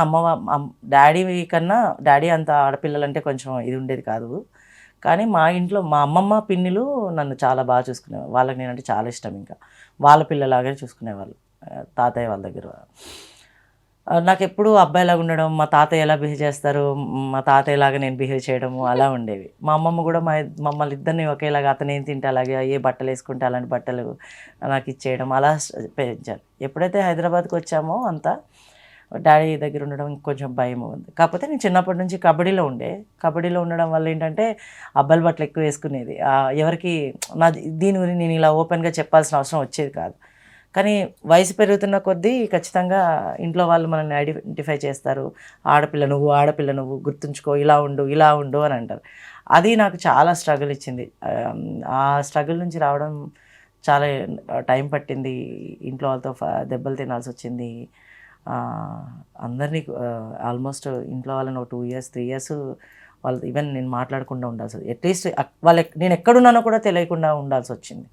డాడీ కన్నా డాడీ అంత ఆడపిల్లలంటే కొంచెం ఇది ఉండేది కాదు. కానీ మా ఇంట్లో మా అమ్మమ్మ పిన్నిలు నన్ను చాలా బాగా చూసుకునేవాళ్ళు. వాళ్ళకి నేనంటే చాలా ఇష్టం. ఇంకా వాళ్ళ పిల్లలాగానే చూసుకునేవాళ్ళు తాతయ్య వాళ్ళ దగ్గర. నాకు ఎప్పుడు అబ్బాయిలాగా ఉండడం, మా తాతయ్య ఎలా బిహేవ్ చేస్తారు, మా తాతయ్యలాగా నేను బిహేవ్ చేయడము అలా ఉండేవి. మా అమ్మమ్మ కూడా మమ్మల్ని ఇద్దరిని ఒకేలాగా, అతను ఏం తింటే అలాగే, ఏ బట్టలు వేసుకుంటే అలాంటి బట్టలు నాకు ఇచ్చేయడం అలా పెంచారు. ఎప్పుడైతే హైదరాబాద్కి వచ్చామో అంతా డాడీ దగ్గర ఉండడం కొంచెం భయం ఉంది. కాకపోతే నేను చిన్నప్పటి నుంచి కబడ్డీలో ఉండడం వల్ల ఏంటంటే అబ్బాయిల బట్టలు ఎక్కువ వేసుకునేది. ఎవరికి దీని గురించి నేను ఇలా ఓపెన్గా చెప్పాల్సిన అవసరం వచ్చేది కాదు. కానీ వయసు పెరుగుతున్న కొద్దీ ఖచ్చితంగా ఇంట్లో వాళ్ళు మనల్ని ఐడెంటిఫై చేస్తారు. ఆడపిల్ల నువ్వు గుర్తుంచుకో, ఇలా ఉండు అని అంటారు. అది నాకు చాలా స్ట్రగుల్ ఇచ్చింది. ఆ స్ట్రగుల్ నుంచి రావడం చాలా టైం పట్టింది. ఇంట్లో వాళ్ళతో దెబ్బలు తినాల్సి వచ్చింది. అందరినీ ఆల్మోస్ట్ ఇంట్లో వాళ్ళని ఒక 2 years 3 years వాళ్ళు ఈవెన్ నేను మాట్లాడకుండా ఉండాల్సి, అట్లీస్ట్ నేను ఎక్కడున్నానో కూడా తెలియకుండా ఉండాల్సి వచ్చింది.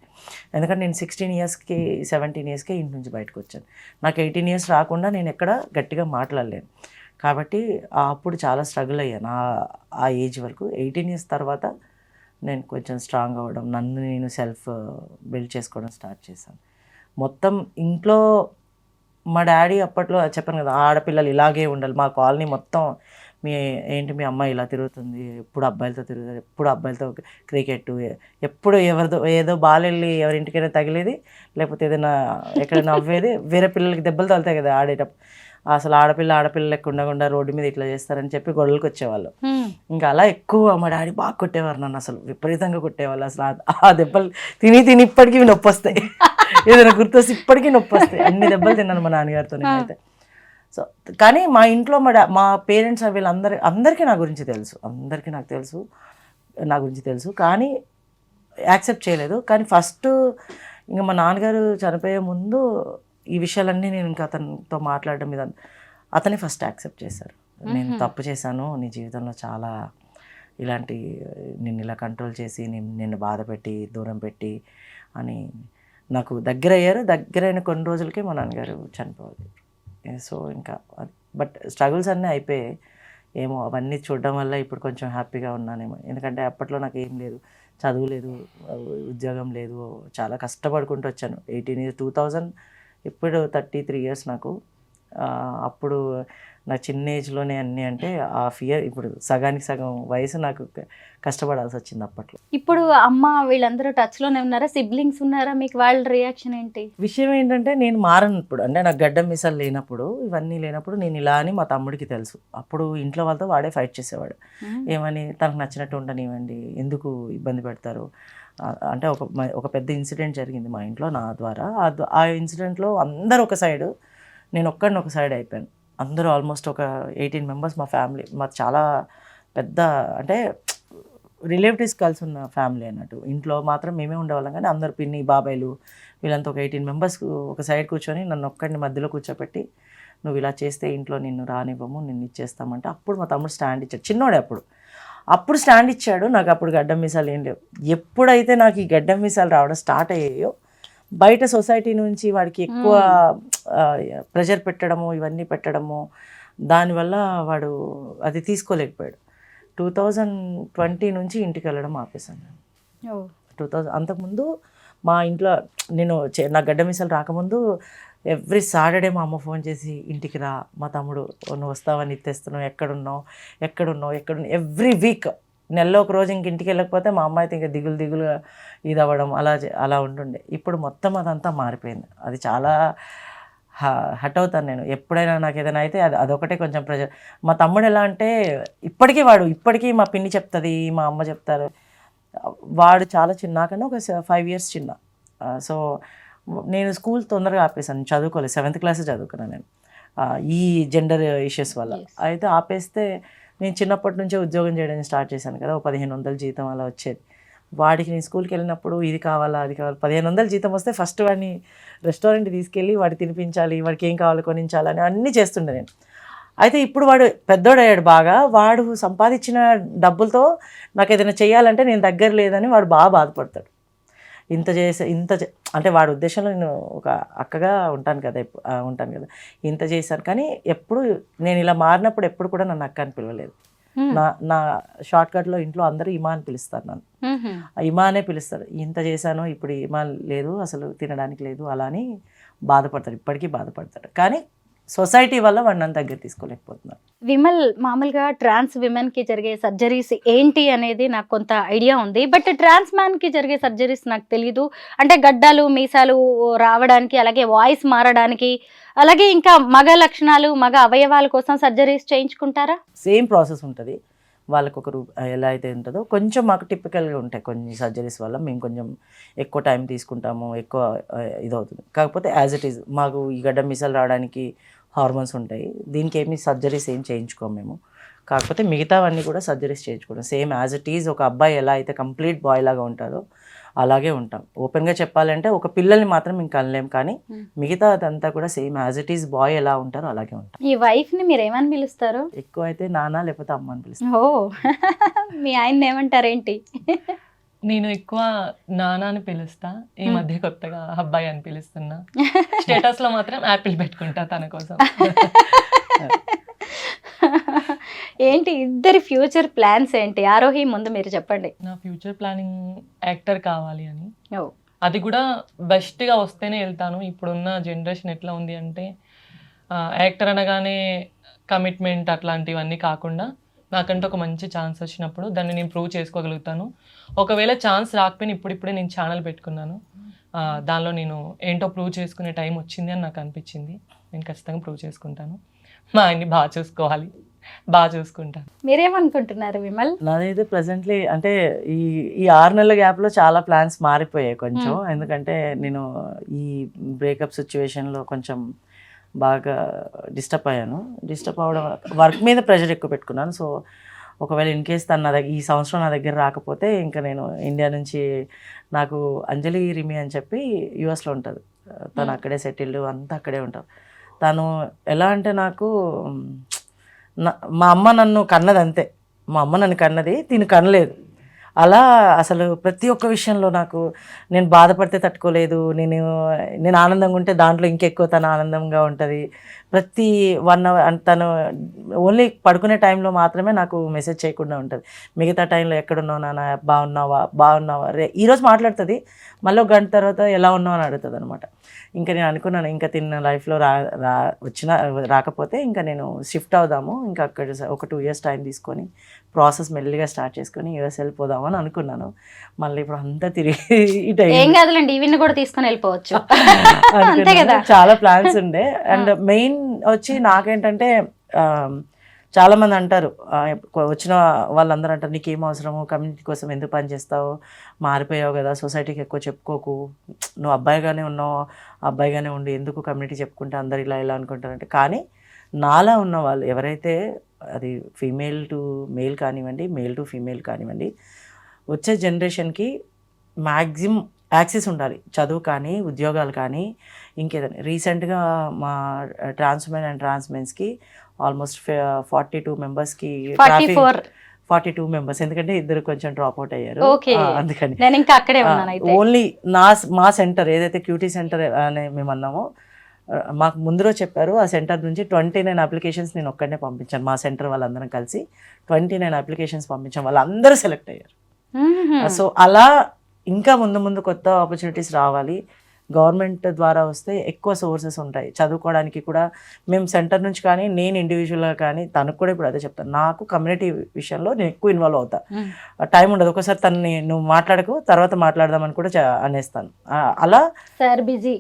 ఎందుకంటే నేను 16 yearsకి 17 yearsకే ఇంటి నుంచి బయటకు వచ్చాను. నాకు 18 years రాకుండా నేను ఎక్కడ గట్టిగా మాట్లాడలేను. కాబట్టి అప్పుడు చాలా స్ట్రగుల్ అయ్యాను ఆ ఏజ్ వరకు. 18 years తర్వాత నేను కొంచెం స్ట్రాంగ్ అవ్వడం, నన్ను నేను సెల్ఫ్ బిల్డ్ చేసుకోవడం స్టార్ట్ చేశాను. మొత్తం ఇంట్లో మా డాడీ అప్పట్లో చెప్పాను కదా, ఆడపిల్లలు ఇలాగే ఉండాలి. మా కాలనీ మొత్తం మీ అమ్మాయి ఇలా తిరుగుతుంది, ఎప్పుడు అబ్బాయిలతో తిరుగుతుంది, ఎప్పుడు అబ్బాయిలతో క్రికెట్, ఎప్పుడు ఎవరితో ఏదో బాలెళ్ళి ఎవరింటికైనా తగిలేది, లేకపోతే ఏదైనా ఎక్కడైనా అవ్వేది, వేరే పిల్లలకి దెబ్బలు తగులుతాయి కదా ఆడేటప్పుడు. అసలు ఆడపిల్ల లెక్క ఉండకుండా రోడ్డు మీద ఇట్లా చేస్తారని చెప్పి గొడవలకు వచ్చేవాళ్ళు. ఇంకా అలా ఎక్కువ మా డాడీ బాగా కొట్టేవారు నన్ను, అసలు విపరీతంగా కొట్టేవాళ్ళు. అసలు ఆ దెబ్బలు తిని ఇప్పటికీ నొప్పి వస్తాయి. ఏదైనా గుర్తొస్తే ఇప్పటికీ నొప్పి వస్తాయి. అన్ని దెబ్బలు తిన్నాను మా నాన్నగారితో నేనైతే. సో కానీ మా ఇంట్లో మా పేరెంట్స్ అందరికీ నా గురించి తెలుసు, నా గురించి తెలుసు, కానీ యాక్సెప్ట్ చేయలేదు. కానీ ఫస్ట్ ఇంకా మా నాన్నగారు చనిపోయే ముందు ఈ విషయాలన్నీ నేను ఇంకా అతనితో మాట్లాడడం మీద అతనే ఫస్ట్ యాక్సెప్ట్ చేశారు. నేను తప్పు చేశాను, నీ జీవితంలో చాలా ఇలాంటి నిన్ను ఇలా కంట్రోల్ చేసి నిన్ను బాధ పెట్టి దూరం పెట్టి అని నాకు దగ్గరైన కొన్ని రోజులకే మా నాన్నగారు చనిపోవాలి. సో ఇంకా బట్ స్ట్రగుల్స్ అన్నీ అయిపోయాయి. ఏమో అవన్నీ చూడడం వల్ల ఇప్పుడు కొంచెం హ్యాపీగా ఉన్నానేమో. ఎందుకంటే అప్పట్లో నాకు ఏం లేదు, చదువు లేదు, ఉద్యోగం లేదు, చాలా కష్టపడుకుంటూ వచ్చాను. 18 years 2000, ఇప్పుడు 33 years నాకు. అప్పుడు నా చిన్న ఏజ్లోనే అన్నీ అంటే ఆ ఫియర్, ఇప్పుడు సగానికి సగం వయసు నాకు కష్టపడాల్సి వచ్చింది అప్పట్లో. ఇప్పుడు అమ్మ వీళ్ళందరూ టచ్లోనే ఉన్నారా? సిబ్లింగ్స్ ఉన్నారా మీకు? వాళ్ళ రియాక్షన్ ఏంటి? విషయం ఏంటంటే నేను మారనప్పుడు, అంటే నాకు గడ్డం మీసాలు లేనప్పుడు, ఇవన్నీ లేనప్పుడు నేను ఇలా అని మా తమ్ముడికి తెలుసు. అప్పుడు ఇంట్లో వాళ్ళతో వాడే ఫైట్ చేసేవాడు. ఏమని, తనకు నచ్చినట్టు ఉండనివ్వండి, ఎందుకు ఇబ్బంది పెడతారు అంటే. ఒక పెద్ద ఇన్సిడెంట్ జరిగింది మా ఇంట్లో నా ద్వారా. ఆ ఇన్సిడెంట్లో అందరు ఒక సైడు, నేను ఒక్కడిని ఒక సైడ్ అయిపోయాను. అందరూ ఆల్మోస్ట్ ఒక 18 members మా ఫ్యామిలీ, మాది చాలా పెద్ద అంటే రిలేటివ్స్ కలిసి ఉన్న ఫ్యామిలీ అన్నట్టు. ఇంట్లో మాత్రం మేమే ఉండేవాళ్ళం, కానీ అందరు పిన్ని బాబాయిలు వీళ్ళంతా ఒక 18 members ఒక సైడ్ కూర్చొని నన్ను ఒక్కడిని మధ్యలో కూర్చోపెట్టి, నువ్వు ఇలా చేస్తే ఇంట్లో నిన్ను రానివ్వము, నిన్ను ఇచ్చేస్తామంటే అప్పుడు మా తమ్ముడు స్టాండ్ ఇచ్చాడు. చిన్నోడే అప్పుడు. అప్పుడు స్టాండ్ ఇచ్చాడు. నాకు అప్పుడు గడ్డం మీసాలు ఏం లేవు. ఎప్పుడైతే నాకు ఈ గడ్డం మీసాలు రావడం స్టార్ట్ అయ్యాయో, బయట సొసైటీ నుంచి వాడికి ఎక్కువ ప్రెషర్ పెట్టడము, ఇవన్నీ పెట్టడము, దానివల్ల వాడు అది తీసుకోలేకపోయాడు. 2020 నుంచి ఇంటికి వెళ్ళడం ఆపేసాను నేను. 2000 అంతకుముందు మా ఇంట్లో నేను నాకు గడ్డ మీసాలు రాకముందు ఎవ్రీ సాటర్డే మా అమ్మ ఫోన్ చేసి, ఇంటికి రా, మా తమ్ముడు నువ్వు వస్తావని ఇత్తేస్తున్నావు, ఎక్కడున్నావు ఎవ్రీ వీక్. నెలలో ఒక రోజు ఇంక ఇంటికి వెళ్ళకపోతే మా అమ్మ అయితే ఇంకా దిగులుగా ఇది అవ్వడం అలా ఉంటుండే. ఇప్పుడు మొత్తం అదంతా మారిపోయింది. అది చాలా హట్ అవుతాను నేను ఎప్పుడైనా. నాకు ఏదైనా అయితే అదొకటే కొంచెం ప్రెజర్. మా తమ్ముడు ఎలా అంటే ఇప్పటికీ మా పిన్ని చెప్తుంది, మా అమ్మ చెప్తారు. వాడు చాలా చిన్న, నాకన్నా ఒక 5 years చిన్న. సో నేను స్కూల్ తొందరగా ఆపేసాను, చదువుకోలేదు. 7th class చదువుకున్నాను నేను ఈ జెండర్ ఇష్యూస్ వల్ల. అయితే ఆపేస్తే నేను చిన్నప్పటి నుంచే ఉద్యోగం చేయడం స్టార్ట్ చేశాను కదా, 1500 జీతం అలా వచ్చేది. వాడికి నేను స్కూల్కి వెళ్ళినప్పుడు ఇది కావాలా అది కావాలి, 1500 జీతం వస్తే ఫస్ట్ వాడిని రెస్టారెంట్ తీసుకెళ్ళి వాడు తినిపించాలి, వాడికి ఏం కావాలో కొనించాలని అన్నీ చేస్తుండే నేను. అయితే ఇప్పుడు వాడు పెద్దోడయ్యాడు బాగా. వాడు సంపాదించిన డబ్బులతో నాకు ఏదైనా చేయాలంటే నేను దగ్గర లేదని వాడు బాగా బాధపడతాడు. అంటే వాడి ఉద్దేశంలో నేను ఒక అక్కగా ఉంటాను కదా, ఇంత చేశాను. కానీ ఎప్పుడు నేను ఇలా మారినప్పుడు ఎప్పుడు కూడా నన్ను అక్క అని పిలవలేదు. నా షార్ట్ కట్లో ఇంట్లో అందరూ ఇమా అని పిలుస్తారు నన్ను. ఇమా అనే పిలుస్తారు. ఇంత చేశాను, ఇప్పుడు ఇమా లేదు, అసలు తినడానికి లేదు, అలా అని బాధపడతాడు. ఇప్పటికీ బాధపడతాడు. కానీ సొసైటీ వల్ల వాడు నన్ను దగ్గర తీసుకోలేకపోతున్నాను. విమల్, మామూలుగా ట్రాన్స్ విమెన్కి జరిగే సర్జరీస్ ఏంటి అనేది నాకు కొంత ఐడియా ఉంది. బట్ ట్రాన్స్ మ్యాన్కి జరిగే సర్జరీస్ నాకు తెలీదు. అంటే గడ్డాలు మీసాలు రావడానికి, అలాగే వాయిస్ మారడానికి, అలాగే ఇంకా మగ లక్షణాలు, మగ అవయవాల కోసం సర్జరీస్ చేయించుకుంటారా? సేమ్ ప్రాసెస్ ఉంటుంది. వాళ్ళకు ఒక ఎలా అయితే ఉంటుందో కొంచెం మాకు టిపికల్గా ఉంటాయి కొన్ని సర్జరీస్ వల్ల. మేము కొంచెం ఎక్కువ టైం తీసుకుంటాము, ఎక్కువ ఇదవుతుంది. కాకపోతే యాజ్ ఇట్ ఈజ్ మాకు ఈ గడ్డ మీసాలు రావడానికి హార్మోన్స్ ఉంటాయి. దీనికి ఏమి సర్జరీస్ ఏం చేయించుకోము మేము. కాకపోతే మిగతావన్నీ కూడా సర్జరీస్ చేయించుకోవడం. సేమ్ యాజ్ ఇట్ ఈజ్ ఒక అబ్బాయి ఎలా అయితే కంప్లీట్ బాయ్ లాగా ఉంటారో అలాగే ఉంటాం. ఓపెన్గా చెప్పాలంటే ఒక పిల్లల్ని మాత్రం ఇంకా అనలేం, కానీ మిగతా అదంతా కూడా same as it is boy ఎలా ఉంటారో అలాగే ఉంటాం. ఈ వైఫ్ని మీరు ఏమని పిలుస్తారు? ఎక్కువ అయితే నాన్న లేకపోతే అమ్మ అని పిలుస్తాను. ఓ, మీ ఆయన ఏమంటారేంటి? నేను ఎక్కువ నాన్న అని పిలుస్తా. ఈ మధ్య కొత్తగా అబ్బాయి అని పిలుస్తున్నా. స్టేటస్ లో మాత్రం యాపిల్ పెట్టుకుంటా తన కోసం. ఏంటి ఇద్దరి ఫ్యూచర్ ప్లాన్స్ ఏంటి? ఆరోహి, ముందు మీరు చెప్పండి. నా ఫ్యూచర్ ప్లానింగ్ యాక్టర్ కావాలి అని. అది కూడా బెస్ట్గా వస్తేనే వెళ్తాను. ఇప్పుడున్న జనరేషన్ ఎట్లా ఉంది అంటే యాక్టర్ అనగానే కమిట్మెంట్ అట్లాంటివన్నీ కాకుండా నాకంటే ఒక మంచి ఛాన్స్ వచ్చినప్పుడు దాన్ని నేను ప్రూవ్ చేసుకోగలుగుతాను. ఒకవేళ ఛాన్స్ రాకపోయినా ఇప్పుడిప్పుడే నేను ఛానల్ పెట్టుకున్నాను. దానిలో నేను ఏంటో ప్రూవ్ చేసుకునే టైం వచ్చింది అని నాకు అనిపించింది. నేను ఖచ్చితంగా ప్రూవ్ చేసుకుంటాను. మా ఆయన్ని బాగా చూసుకోవాలి, బాగా చూసుకుంటాను. మీరేమనుకుంటున్నారు విమల్? నాదైతే ప్రెసెంట్లీ అంటే ఈ 6 నెలల గ్యాప్లో చాలా ప్లాన్స్ మారిపోయాయి కొంచెం. ఎందుకంటే నేను ఈ బ్రేకప్ సిచ్యువేషన్లో కొంచెం బాగా డిస్టర్బ్ అయ్యాను. డిస్టర్బ్ అవ్వడం, వర్క్ మీద ప్రెషర్ ఎక్కువ పెట్టుకున్నాను. సో ఒకవేళ ఇన్ కేస్ తను ఈ సంవత్సరం నా దగ్గర రాకపోతే ఇంకా నేను ఇండియా నుంచి, నాకు అంజలి రిమి అని చెప్పి యుఎస్లో ఉంటుంది, తను అక్కడే సెటిల్డ్, అంతా అక్కడే ఉంటారు. తను ఎలా అంటే నాకు మా అమ్మ నన్ను కన్నది అంతే. మా అమ్మ నన్ను కన్నది, తిను కనలేదు. అలా అసలు ప్రతి ఒక్క విషయంలో నాకు, నేను బాధపడితే తట్టుకోలేదు, నేను ఆనందంగా ఉంటే దాంట్లో ఇంకెక్కువ తను ఆనందంగా ఉంటుంది. ప్రతి 1 hour తను ఓన్లీ పడుకునే టైంలో మాత్రమే నాకు మెసేజ్ చేయకుండా ఉంటుంది. మిగతా టైంలో ఎక్కడున్నావు నాన్న, బాగున్నావా ఈరోజు మాట్లాడుతుంది, మళ్ళీ 1 గంట తర్వాత ఎలా ఉన్నావు అని అడుగుతుంది అనమాట. ఇంకా నేను అనుకున్నాను, ఇంకా తిన్న లైఫ్లో రాకపోతే ఇంకా నేను షిఫ్ట్ అవుదాము, ఇంకా అక్కడ ఒక 2 years టైం తీసుకొని ప్రాసెస్ మెల్లిగా స్టార్ట్ చేసుకొని యూఎస్ వెళ్ళిపోదాము అని అనుకున్నాను. మళ్ళీ ఇప్పుడు అంతా తిరిగి ఏం కాదులేండి, ఈవిని కూడా తీసుకొని వెళ్ళిపోవచ్చు. అంతే కదా, చాలా ప్లాన్స్ ఉండే. అండ్ మెయిన్ వచ్చి నాకేంటంటే చాలామంది అంటారు, వచ్చిన వాళ్ళందరూ అంటారు, నీకేం అవసరము, కమ్యూనిటీ కోసం ఎందుకు పని చేస్తావు, మారిపోయావు కదా, సొసైటీకి ఎక్కువ చెప్పుకోకు, నువ్వు అబ్బాయిగానే ఉన్నావు, అబ్బాయిగానే ఉండి ఎందుకు కమ్యూనిటీ చెప్పుకుంటే అందరు ఇలా అనుకుంటారంటే. కానీ నాలా ఉన్న వాళ్ళు ఎవరైతే, అది ఫీమేల్ టు మేల్ కానివ్వండి, మేల్ టు ఫీమేల్ కానివ్వండి, వచ్చే జనరేషన్కి మ్యాక్సిమం యాక్సెస్ ఉండాలి, చదువు కానీ, ఉద్యోగాలు కానీ, ఇంకేదైనా. రీసెంట్గా మా trans women and trans మెన్స్కి almost 42 మెంబర్స్కి 42 మెంబర్స్, ఎందుకంటే ఇద్దరు కొంచెం డ్రాప్ అవుట్ అయ్యారు. Okay. అందుకని నేను ఇంకా అక్కడే ఉన్నాను అయితే. ఓన్లీ మా సెంటర్ ఏదైతే క్యూటీ సెంటర్ అని మేము అన్నామో, మాకు ముందు రోజు చెప్పారు ఆ సెంటర్ నుంచి 29 అప్లికేషన్స్ నేను ఒక్కడనే పంపించాను. మా సెంటర్ వాళ్ళందరం కలిసి 29 అప్లికేషన్స్ పంపించాం, వాళ్ళందరూ సెలెక్ట్ అయ్యారు. సో అలా ఇంకా ముందు కొత్త ఆపర్చునిటీస్ రావాలి. గవర్నమెంట్ ద్వారా వస్తే ఎక్కువ సోర్సెస్ ఉంటాయి చదువుకోవడానికి కూడా. మేము సెంటర్ నుంచి కానీ, నేను ఇండివిజువల్గా కానీ, తనకు కూడా ఇప్పుడు అదే చెప్తాను, నాకు కమ్యూనిటీ విషయంలో నేను ఎక్కువ ఇన్వాల్వ్ అవుతా. టైం ఉండదు, ఒకసారి తనని నువ్వు మాట్లాడకు తర్వాత మాట్లాడదామని కూడా అనేస్తాను. అలా సార్ బిజీ.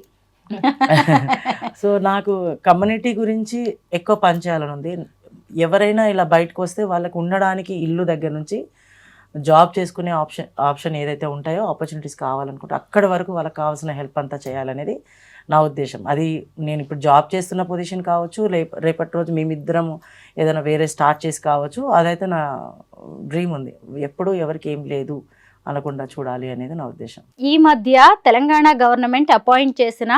సో నాకు కమ్యూనిటీ గురించి ఎక్కువ పనిచేయాలని ఉంది. ఎవరైనా ఇలా బయటకు వస్తే వాళ్ళకి ఉండడానికి ఇల్లు దగ్గర నుంచి జాబ్ చేసుకునే ఆప్షన్ ఏదైతే ఉంటాయో, ఆపర్చునిటీస్ కావాలనుకుంటే అక్కడి వరకు వాళ్ళకి కావాల్సిన హెల్ప్ అంతా చేయాలనేది నా ఉద్దేశం. అది నేను ఇప్పుడు జాబ్ చేస్తున్న పొజిషన్ కావచ్చు, రేపటి రోజు మేమిద్దరం ఏదైనా వేరే స్టార్ట్ చేసి కావచ్చు, అదైతే నా డ్రీమ్ ఉంది. ఎప్పుడూ ఎవరికి ఏం లేదు అనకుండా చూడాలి అనేది నా ఉద్దేశం. ఈ మధ్య తెలంగాణ గవర్నమెంట్ అపాయింట్ చేసిన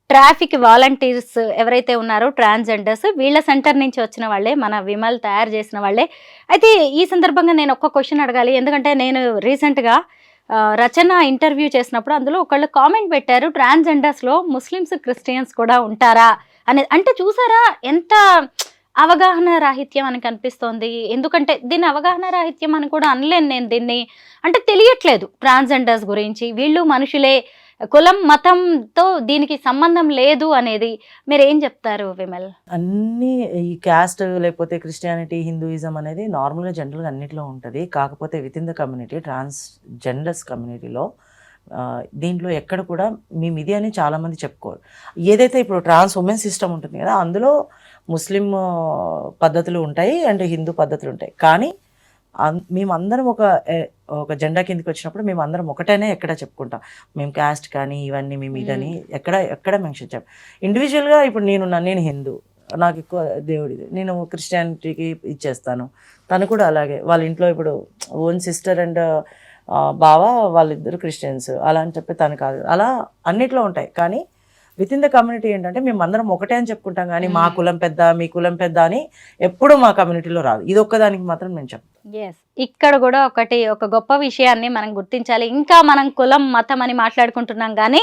ట్రాఫిక్ వాలంటీర్స్ ఎవరైతే ఉన్నారో ట్రాన్స్జెండర్స్, వీళ్ళ సెంటర్ నుంచి వచ్చిన వాళ్ళే, మన విమల్ తయారు చేసిన వాళ్ళే. అయితే ఈ సందర్భంగా నేను ఒక్క క్వశ్చన్ అడగాలి, ఎందుకంటే నేను రీసెంట్గా రచన ఇంటర్వ్యూ చేసినప్పుడు అందులో ఒకళ్ళు కామెంట్ పెట్టారు, ట్రాన్స్జెండర్స్లో ముస్లిమ్స్ క్రిస్టియన్స్ కూడా ఉంటారా అనేది. అంటే చూసారా ఎంత అవగాహన రాహిత్యం అని కనిపిస్తోంది. ఎందుకంటే దీన్ని అవగాహన రాహిత్యం అని కూడా అనలేను నేను దీన్ని, అంటే తెలియట్లేదు ట్రాన్స్జెండర్స్ గురించి. వీళ్ళు మనుషులే, కులం మతంతో దీనికి సంబంధం లేదు అనేది. మీరు ఏం చెప్తారు విమల్? అన్నీ ఈ క్యాస్ట్ లేకపోతే క్రిస్టియానిటీ, హిందూయిజం అనేది నార్మల్గా జనరల్గా అన్నిట్లో ఉంటుంది. కాకపోతే with in the community, transgenders కమ్యూనిటీలో దీంట్లో ఎక్కడ కూడా మేము ఇది అని చాలామంది చెప్పుకోరు. ఏదైతే ఇప్పుడు ట్రాన్స్ ఉమెన్ సిస్టమ్ ఉంటుంది కదా, అందులో ముస్లిం పద్ధతులు ఉంటాయి అండ్ హిందూ పద్ధతులు ఉంటాయి. కానీ మేమందరం ఒక జెండా కిందకి వచ్చినప్పుడు మేము అందరం ఒకటేనే ఎక్కడ చెప్పుకుంటాం. మేము క్యాస్ట్ కానీ ఇవన్నీ మేము ఇదని ఎక్కడ మెన్షన్ చెప్పాం. ఇండివిజువల్గా ఇప్పుడు నేను హిందూ, నాకు ఎక్కువ దేవుడిది, నేను క్రిస్టియానిటీకి ఇచ్చేస్తాను. తను కూడా అలాగే, వాళ్ళ ఇంట్లో ఇప్పుడు ఓన్ సిస్టర్ అండ్ బావ వాళ్ళిద్దరు క్రిస్టియన్స్ అలా అని చెప్పి తను కాదు. అలా అన్నిట్లో ఉంటాయి. కానీ విత్ ఇన్ ద కమ్యూనిటీ ఏంటంటే మేము అందరం ఒకటే అని చెప్పుకుంటాం, కానీ మా కులం పెద్ద, మీ కులం పెద్ద అని ఎప్పుడూ మా కమ్యూనిటీలో రాదు. ఇది ఒక్కదానికి మాత్రం నేను చెప్తాను. ఇక్కడ కూడా ఒక గొప్ప విషయాన్ని మనం గుర్తించాలి. ఇంకా మనం కులం మతం అని మాట్లాడుకుంటున్నాం, కానీ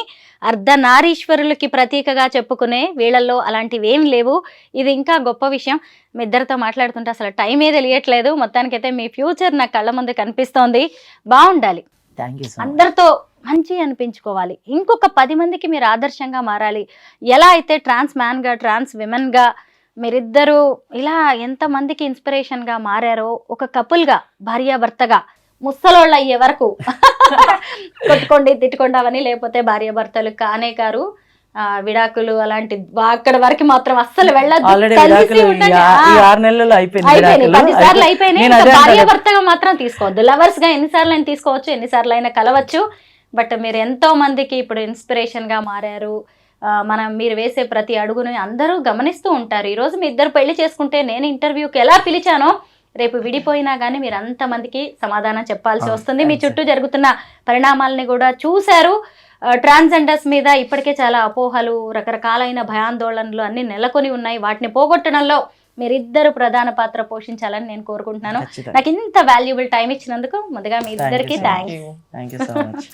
అర్ధనారీశ్వరులకి ప్రతీకగా చెప్పుకునే వీళ్ళల్లో అలాంటివి ఏం లేవు. ఇది ఇంకా గొప్ప విషయం. మీ ఇద్దరితో మాట్లాడుతుంటే అసలు టైమే తెలియట్లేదు. మొత్తానికైతే మీ ఫ్యూచర్ నా కళ్ళ ముందు కనిపిస్తోంది. బాగుండాలి, థ్యాంక్ యూ. అందరితో మంచి అనిపించుకోవాలి, ఇంకొక 10 మందికి మీరు ఆదర్శంగా మారాలి. ఎలా అయితే ట్రాన్స్ మ్యాన్గా, ట్రాన్స్ విమెన్గా మీరిద్దరూ ఇలా ఎంతమందికి ఇన్స్పిరేషన్గా మారారో, ఒక కపుల్గా, భార్యాభర్తగా, ముసలోళ్ళు అయ్యే వరకు కొట్టుకోండి తిట్టుకోండి అవని, లేకపోతే భార్యాభర్తలు కానే కారు, విడాకులు అలాంటి అక్కడ వరకు మాత్రం అస్సలు వెళ్ళదు. 10 సార్లు అయిపోయినాయి. భార్యాభర్తగా మాత్రం తీసుకోవద్దు. లవర్స్ గా ఎన్నిసార్లు అయినా తీసుకోవచ్చు, ఎన్నిసార్లు అయినా కలవచ్చు. బట్ మీరు ఎంతో మందికి ఇప్పుడు ఇన్స్పిరేషన్ గా మారారు. మీరు వేసే ప్రతి అడుగుని అందరూ గమనిస్తూ ఉంటారు. ఈరోజు మీ ఇద్దరు పెళ్లి చేసుకుంటే నేను ఇంటర్వ్యూకి ఎలా పిలిచానో, రేపు విడిపోయినా కానీ మీరు అంతమందికి సమాధానం చెప్పాల్సి వస్తుంది. మీ చుట్టూ జరుగుతున్న పరిణామాలని కూడా చూశారు. ట్రాన్స్జెండర్స్ మీద ఇప్పటికే చాలా అపోహలు, రకరకాలైన భయాందోళనలు అన్ని నెలకొని ఉన్నాయి. వాటిని పోగొట్టడంలో మీరిద్దరు ప్రధాన పాత్ర పోషించాలని నేను కోరుకుంటున్నాను. నాకు ఇంత వాల్యుబుల్ టైం ఇచ్చినందుకు ముందుగా మీ ఇద్దరికి thanks. Thank you so much.